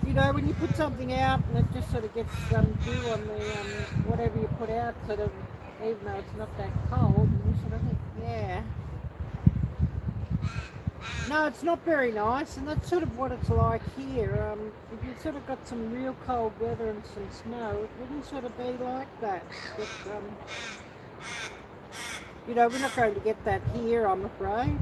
A: you know, when you put something out and it just sort of gets dew on the whatever you put out, sort of, even though it's not that cold, and you sort of think, yeah. No, it's not very nice, and that's sort of what it's like here. If you sort of got some real cold weather and some snow, it wouldn't sort of be like that. But, you know, we're not going to get that here, I'm afraid.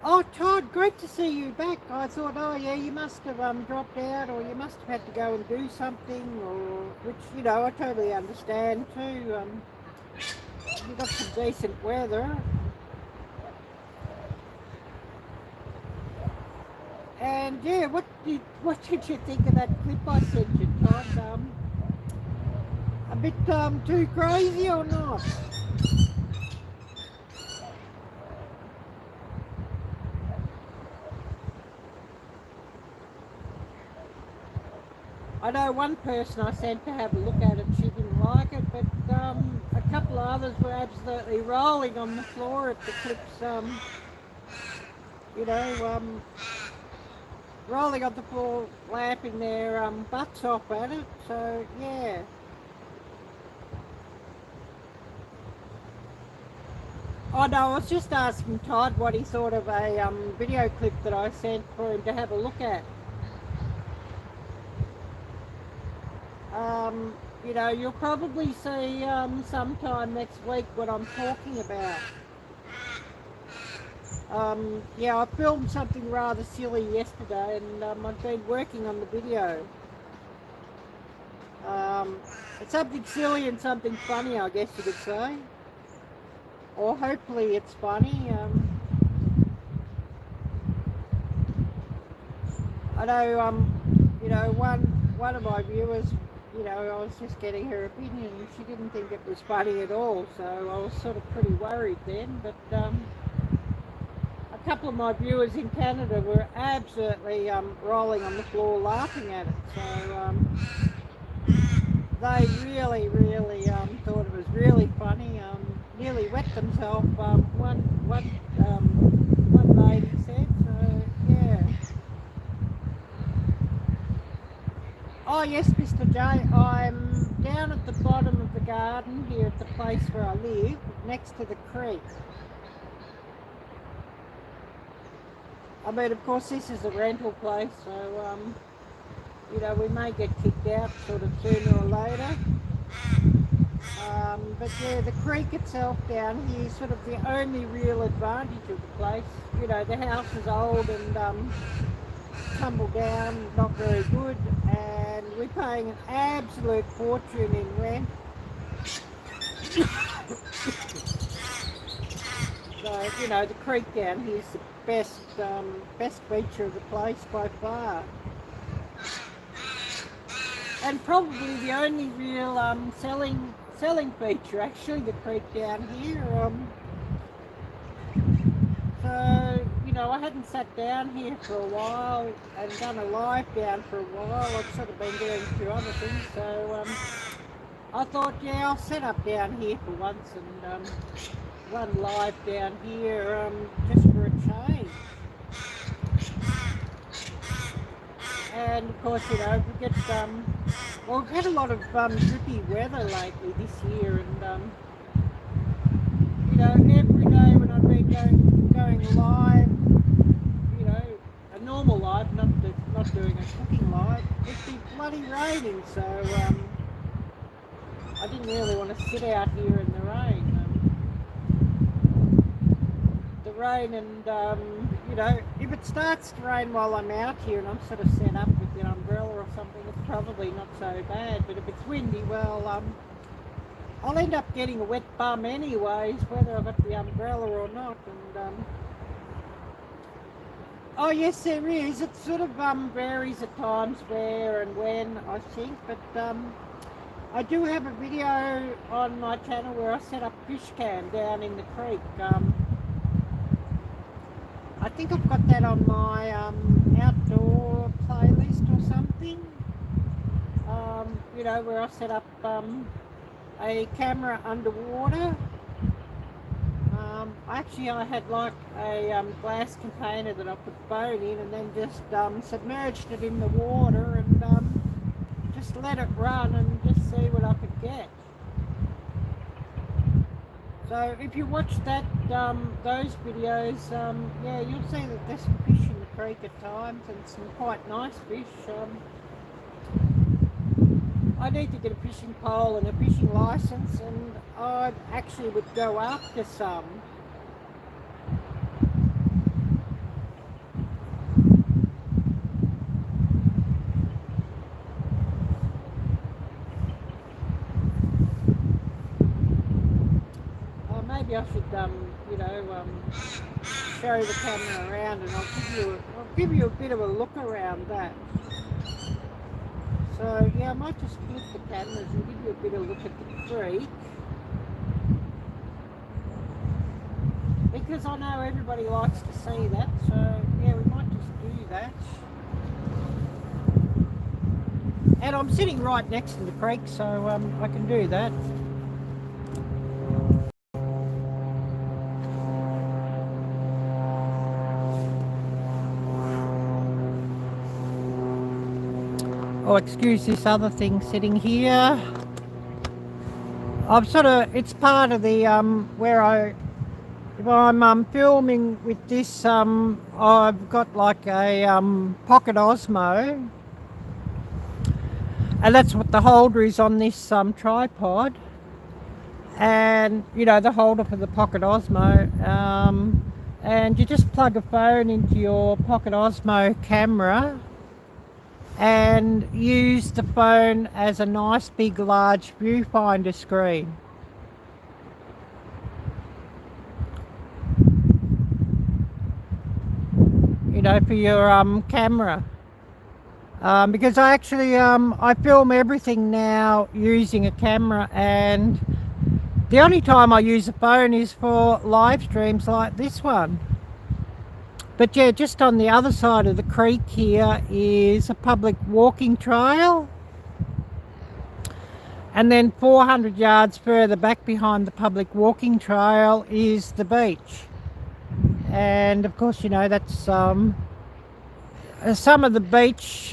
A: Oh, Todd, great to see you back. I thought, oh yeah, you must have dropped out, or you must have had to go and do something, or which, you know, I totally understand too. You got some decent weather. And yeah, what did you think of that clip I sent you, Todd? A bit too crazy or not? I know one person I sent to have a look at it, she didn't like it, but a couple of others were absolutely rolling on the floor at the clips, you know, rolling on the floor, laughing their butts off at it, so yeah. Oh no, I was just asking Todd what he thought of a video clip that I sent for him to have a look at. You know, you'll probably see sometime next week what I'm talking about. Yeah, I filmed something rather silly yesterday, and I've been working on the video. It's something silly and something funny, I guess you could say. Or hopefully it's funny. I know, you know, one of my viewers, you know, I was just getting her opinion, and she didn't think it was funny at all, so I was sort of pretty worried then, but a couple of my viewers in Canada were absolutely rolling on the floor laughing at it, so they really thought it was really funny, nearly wet themselves, one lady said, so yeah. Oh yes, Mr. J, I'm down at the bottom of the garden here at the place where I live, next to the creek. I mean, of course, this is a rental place, so, you know, we may get kicked out sort of sooner or later. But yeah, the creek itself down here is sort of the only real advantage of the place. You know, the house is old and tumbled down, not very good, and we're paying an absolute fortune in rent. So, you know, the creek down here is the best feature of the place by far. And probably the only real selling feature, actually, the creek down here. So, you know, I hadn't sat down here for a while and done a live down for a while. I've sort of been doing a few other things, so I thought, yeah, I'll set up down here for once and run live down here just for a change. And of course, you know, we get well, we've had a lot of drippy weather lately this year, and you know, every day when I've been going live, normal live, not doing a cooking live. It'd be bloody raining, so I didn't really want to sit out here in the rain. The rain and, you know, if it starts to rain while I'm out here and I'm sort of set up with an umbrella or something, it's probably not so bad. But if it's windy, well, I'll end up getting a wet bum anyways, whether I've got the umbrella or not. And oh yes, there is. It sort of varies at times where and when, I think. But I do have a video on my channel where I set up fish cam down in the creek. I think I've got that on my outdoor playlist or something. You know, where I set up a camera underwater. Actually, I had like a glass container that I put bone in and then just submerged it in the water and just let it run and just see what I could get. So if you watch that, those videos, yeah, you'll see that there's some fish in the creek at times and some quite nice fish. I need to get a fishing pole and a fishing license, and I actually would go after some. Maybe I should, you know, show the camera around, and I'll give you a bit of a look around that. So yeah, I might just flip the cameras and give you a bit of a look at the creek, because I know everybody likes to see that. So yeah, we might just do that. And I'm sitting right next to the creek, so I can do that. Oh, excuse this other thing sitting here. I've sort of, it's part of the, where if I'm filming with this, I've got like a Pocket Osmo. And that's what the holder is on this tripod. And, you know, the holder for the Pocket Osmo. And you just plug a phone into your Pocket Osmo camera and use the phone as a nice big large viewfinder screen. You know, for your camera. Because I actually I film everything now using a camera, and the only time I use a phone is for live streams like this one. But yeah, just on the other side of the creek here is a public walking trail. And then 400 yards further back behind the public walking trail is the beach. And of course, you know, that's some of the beach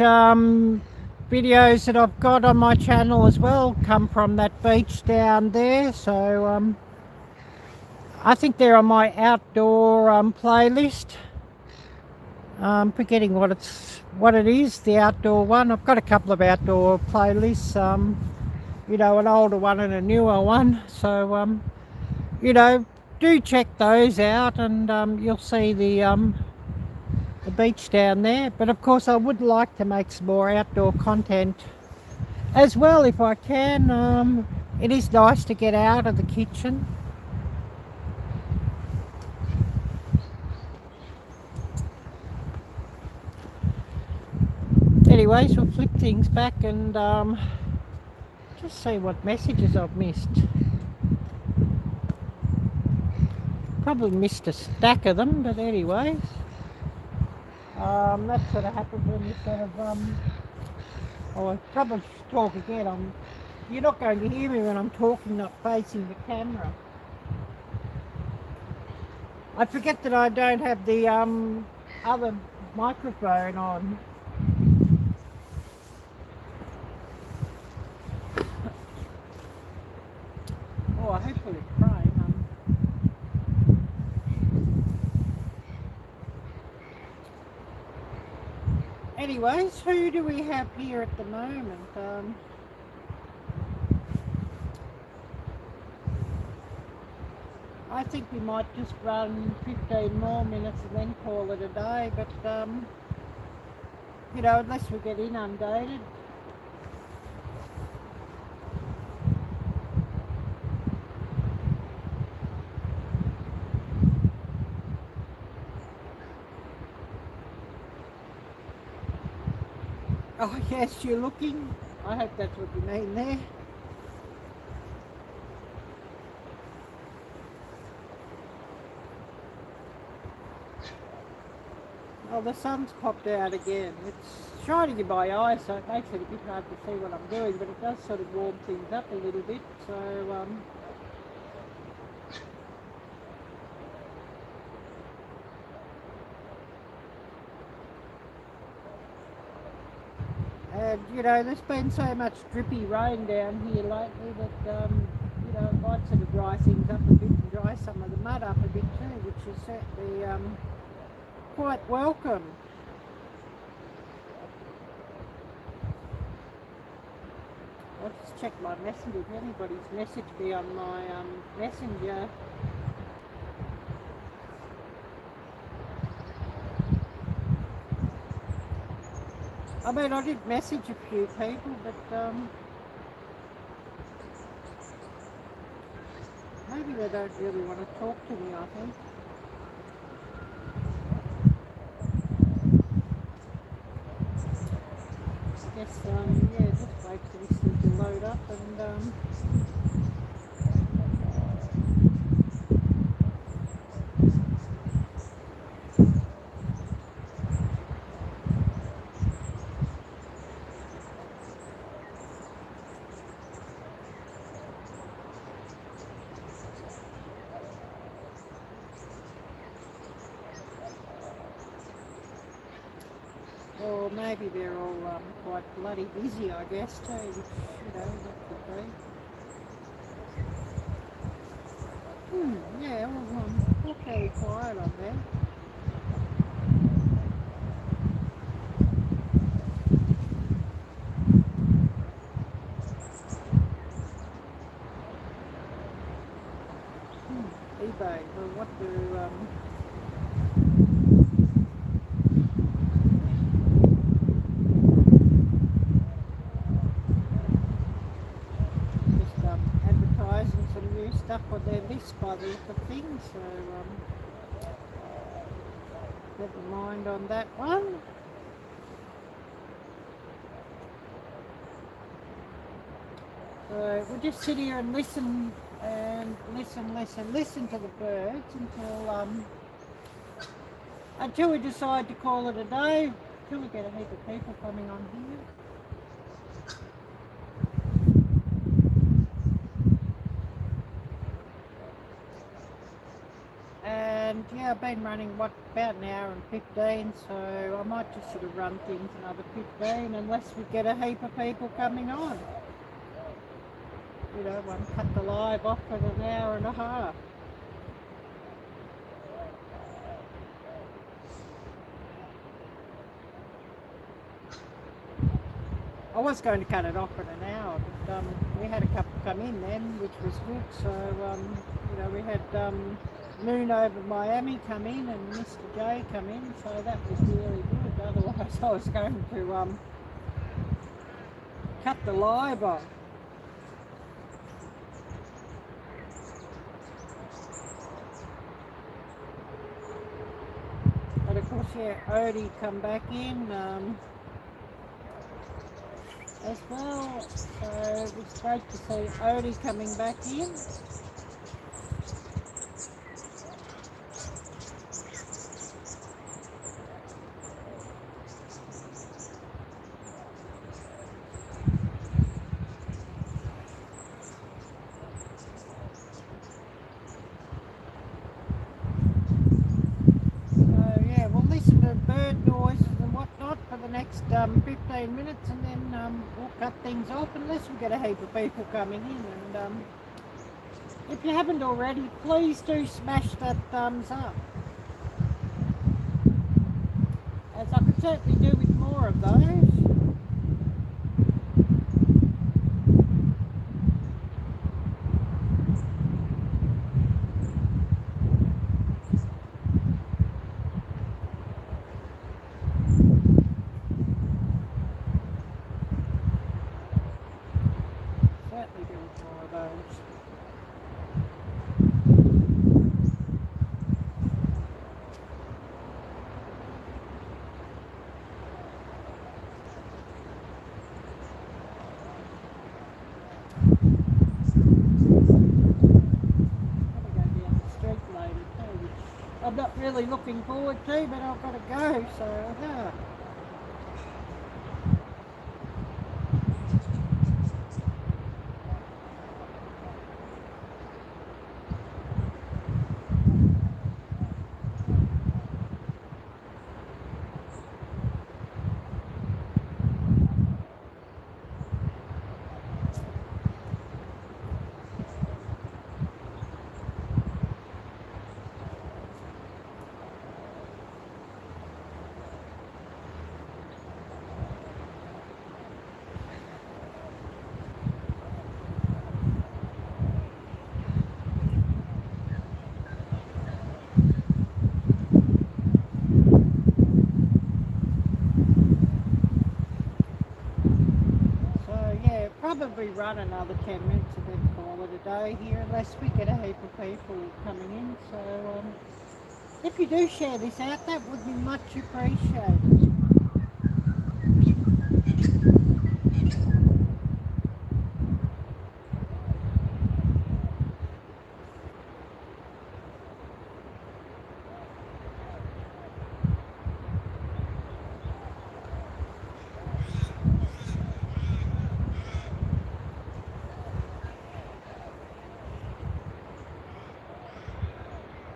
A: videos that I've got on my channel as well come from that beach down there. So I think they're on my outdoor playlist. I'm forgetting what it is, the outdoor one. I've got a couple of outdoor playlists, you know, an older one and a newer one. So, you know, do check those out, and you'll see the beach down there. But of course, I would like to make some more outdoor content as well if I can. It is nice to get out of the kitchen. Anyways, we'll flip things back and just see what messages I've missed. Probably missed a stack of them, but anyways. That sort of happens when you sort of, oh, I probably should talk again. You're not going to hear me when I'm talking, not facing the camera. I forget that I don't have the other microphone on. Oh, hopefully it's praying. Anyways, who do we have here at the moment? I think we might just run 15 more minutes and then call it a day, but you know, unless we get inundated. Oh yes, you're looking. I hope that's what you mean there. Oh, the sun's popped out again. It's shining in my eyes, so it makes it a bit hard to see what I'm doing, but it does sort of warm things up a little bit, so and you know, there's been so much drippy rain down here lately that you know, it might sort of dry things up a bit and dry some of the mud up a bit too, which is certainly quite welcome. I'll just check my messenger if anybody's messaged me on my messenger. I mean, I did message a few people, but maybe they don't really want to talk to me, I think. Guess, yeah, just wait for this thing to load up and or maybe they're all quite bloody busy, I guess, too, which, you know, that could be. Yeah, all fairly quiet on there. eBay, well, what do, advertising some new stuff on their list by the look of things, so never mind on that one. So we'll just sit here and listen and listen to the birds until we decide to call it a day, until we get a heap of people coming on here. And yeah, I've been running about an hour and 15, so I might just sort of run things another 15 unless we get a heap of people coming on. You know, one cut the live off at an hour and a half. I was going to cut it off at an hour, but we had a couple come in then, which was good. So, you know, we had Moon over Miami come in and Mr. J come in, so that was really good. Otherwise, I was going to cut the live off. But of course, yeah, Odie come back in as well, so it's great to see Odie coming back in. Next 15 minutes, and then we'll cut things off unless we get a heap of people coming in. And if you haven't already, please do smash that thumbs up. as I could certainly do with more of those. Certainly do with more of those. I'm not really looking forward to, but I've got to go, so yeah. Probably run another 10 minutes and then call it a day here unless we get a heap of people coming in. So if you do share this out, that would be much appreciated.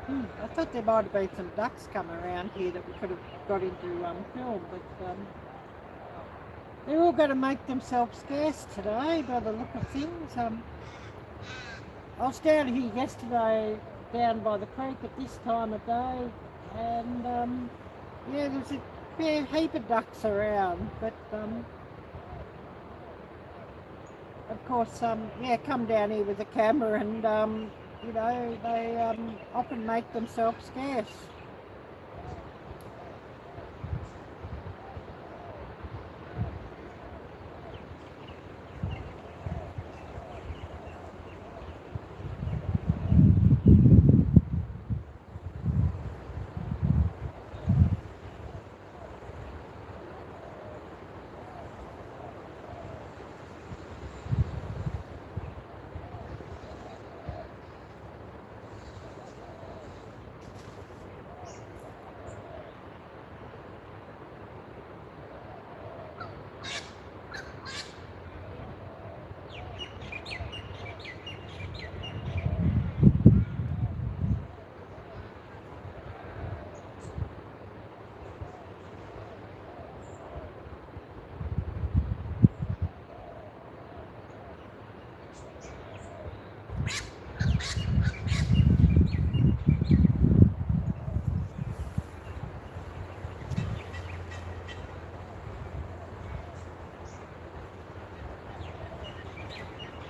A: I thought there might have been some ducks come around here that we could have got into film, but they're all going to make themselves scarce today by the look of things. I was down here yesterday down by the creek at this time of day, and yeah, there's a fair heap of ducks around, but of course, yeah, come down here with a camera and you know, they often make themselves scarce.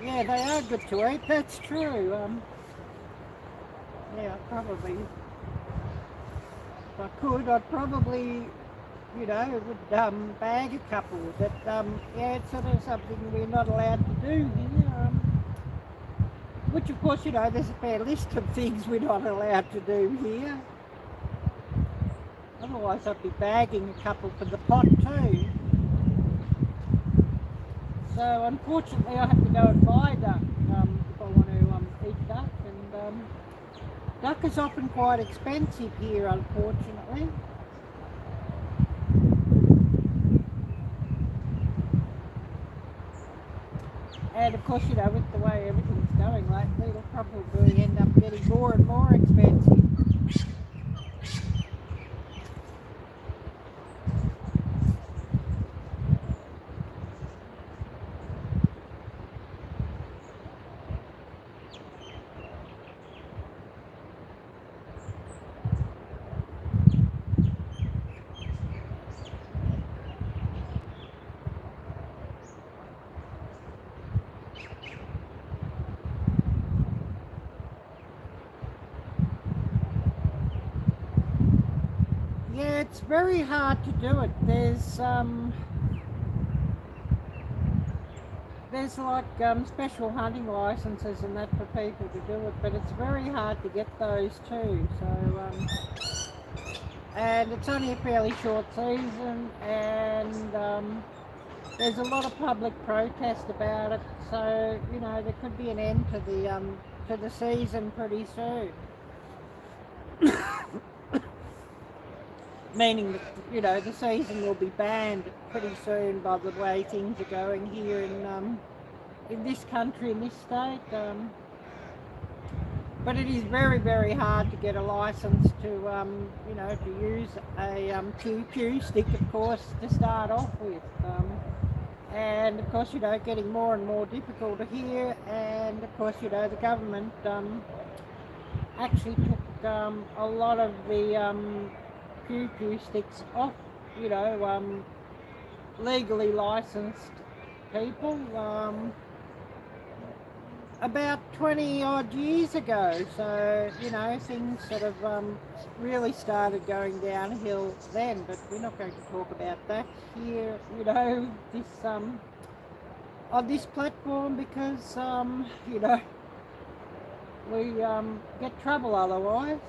A: Yeah, they are good to eat, that's true. Yeah, probably, if I could, I'd probably, you know, would bag a couple, but yeah, it's sort of something we're not allowed to do here, which of course, you know, there's a fair list of things we're not allowed to do here. Otherwise I'd be bagging a couple for the pot too. So unfortunately I have to go and buy duck if I want to eat duck, and duck is often quite expensive here, unfortunately. And of course, you know, with the way everything's going lately, it'll probably end up getting more and more expensive. it's very hard to do it. There's like special hunting licenses and that for people to do it, but it's very hard to get those too. So and it's only a fairly short season, and there's a lot of public protest about it. So you know there could be an end to the season pretty soon. Meaning that, you know, the season will be banned pretty soon by the way things are going here in this country, in this state. But it is very, very hard to get a license to, you know, to use a pew stick, of course, to start off with. And of course, you know, getting more and more difficult here. And of course, you know, the government actually took a lot of the pew sticks off, you know, legally licensed people about 20 odd years ago. So you know things sort of really started going downhill then, but we're not going to talk about that here, you know, this on this platform, because you know we get trouble otherwise.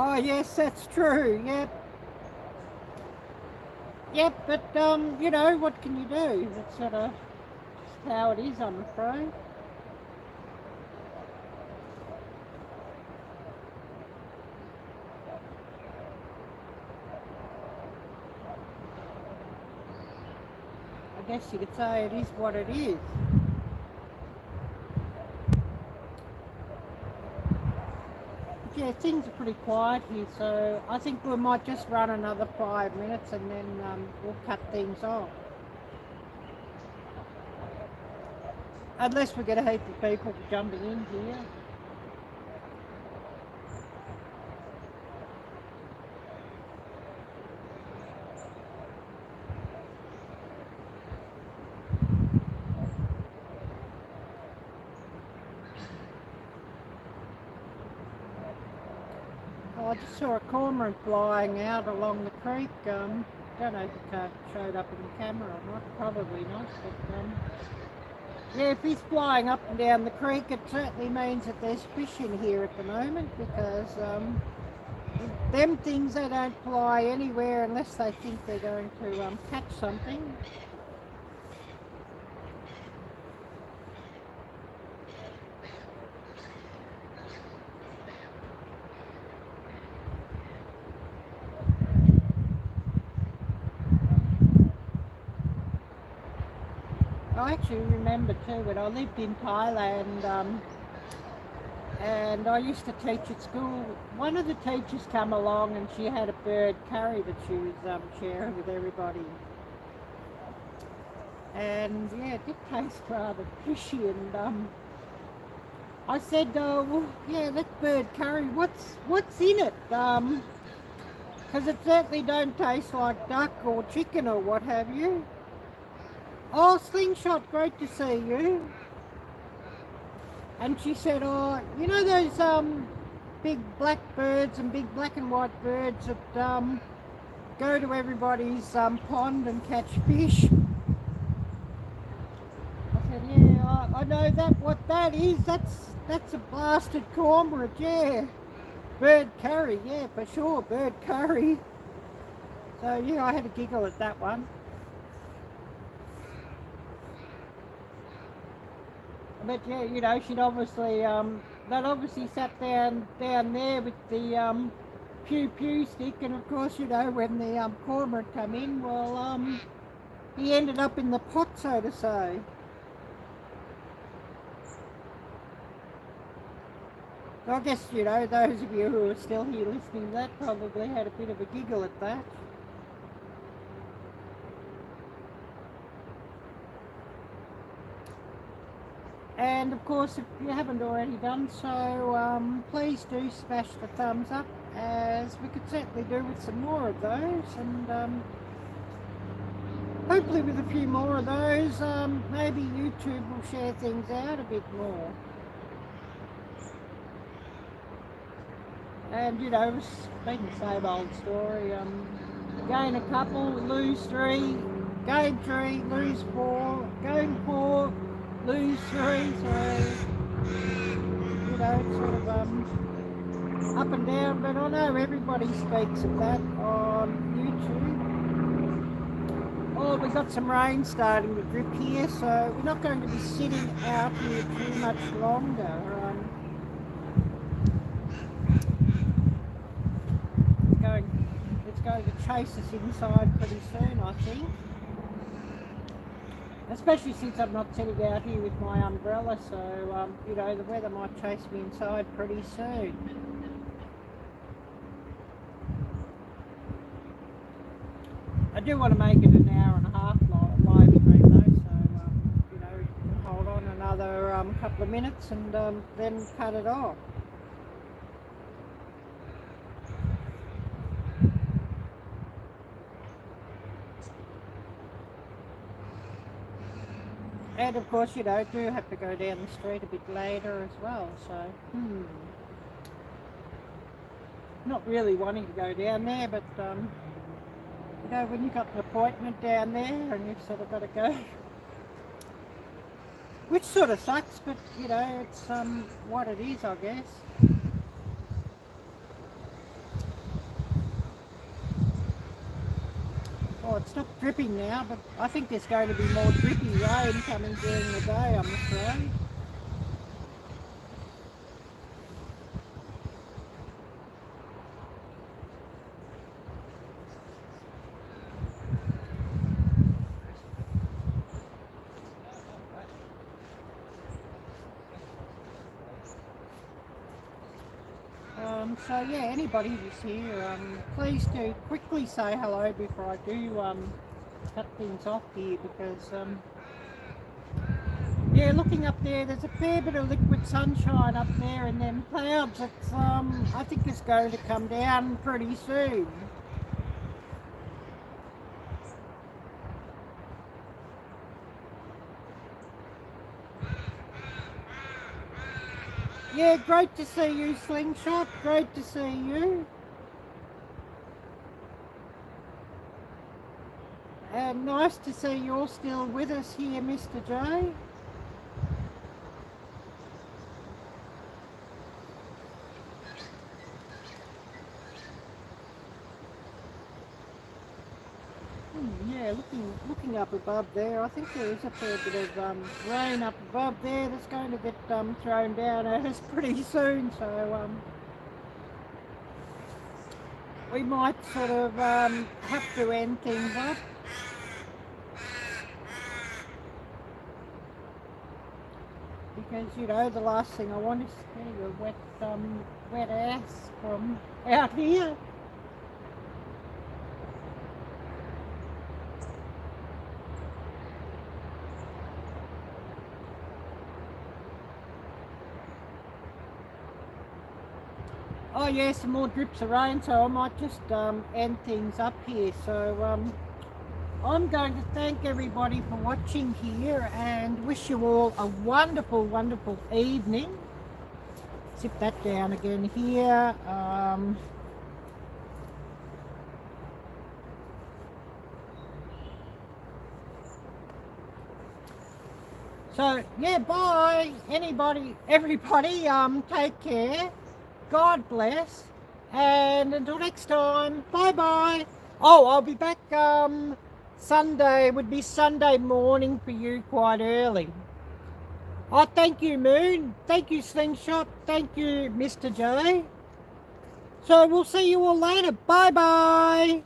A: Oh yes, that's true. Yep, but you know, what can you do? That's sort of how it is, I'm afraid. I guess you could say it is what it is. Yeah, things are pretty quiet here, so I think we might just run another 5 minutes and then we'll cut things off. Unless we get a heap of people jumping in here. I just saw a cormorant flying out along the creek. Don't know if it showed up in the camera or not, probably not, but yeah, if he's flying up and down the creek, it certainly means that there's fish in here at the moment, because them things, they don't fly anywhere unless they think they're going to catch something. I actually remember too when I lived in Thailand, and I used to teach at school. One of the teachers came along and she had a bird curry that she was sharing with everybody. And yeah, it did taste rather fishy, and I said, well, yeah, that bird curry, what's in it? Because it certainly don't taste like duck or chicken or what have you. Oh, Slingshot, great to see you. And she said, oh, you know those big black birds and big black and white birds that go to everybody's pond and catch fish? I said, yeah, I know that. What that is, that's a blasted cormorant, yeah. Bird curry, yeah, for sure, bird curry. So yeah, I had a giggle at that one. But yeah, you know, she'd obviously, that obviously sat down there with the pew stick, and of course, you know, when the cormorant come in, well, he ended up in the pot, so to say. So I guess, you know, those of you who are still here listening to that probably had a bit of a giggle at that. And of course, if you haven't already done so, please do smash the thumbs up, as we could certainly do with some more of those, and hopefully with a few more of those, maybe YouTube will share things out a bit more. And you know, it's been the same old story. Gain a couple, lose 3, gain 3, lose 4, gain 4, lose 3, so you know, it's sort of up and down, but I know everybody speaks of that on YouTube. Oh, we've got some rain starting to drip here, so we're not going to be sitting out here too much longer. It's going to chase us inside pretty soon, I think. Especially since I'm not sitting out here with my umbrella, so you know, the weather might chase me inside pretty soon. I do want to make it an hour and a half live stream though, so you know, hold on another couple of minutes and then cut it off. And of course, you know, do have to go down the street a bit later as well, so not really wanting to go down there, but you know, when you've got an appointment down there and you've sort of got to go, which sort of sucks, but you know, it's what it is, I guess. Oh, it's stopped dripping now, but I think there's going to be more drippy rain coming during the day, I'm afraid. So yeah, anybody who's here, please do quickly say hello before I do cut things off here, because yeah, looking up there, there's a fair bit of liquid sunshine up there in them clouds. It's I think it's going to come down pretty soon. Yeah, great to see you, Slingshot. Great to see you. And nice to see you're still with us here, Mr. J. Yeah, looking up above there, I think there is a fair bit of rain up above there that's going to get thrown down at us pretty soon, so we might sort of have to end things up. Because, you know, the last thing I want is to see a wet ass from out here. Oh yeah, some more drips of rain, so I might just end things up here. So I'm going to thank everybody for watching here and wish you all a wonderful, wonderful evening. Zip that down again here. So yeah, bye everybody, take care. God bless, and until next time, bye bye. Oh, I'll be back Sunday, would be Sunday morning for you, quite early. Oh, thank you, Moon. Thank you, Slingshot. Thank you, Mr. J. So we'll see you all later. Bye bye.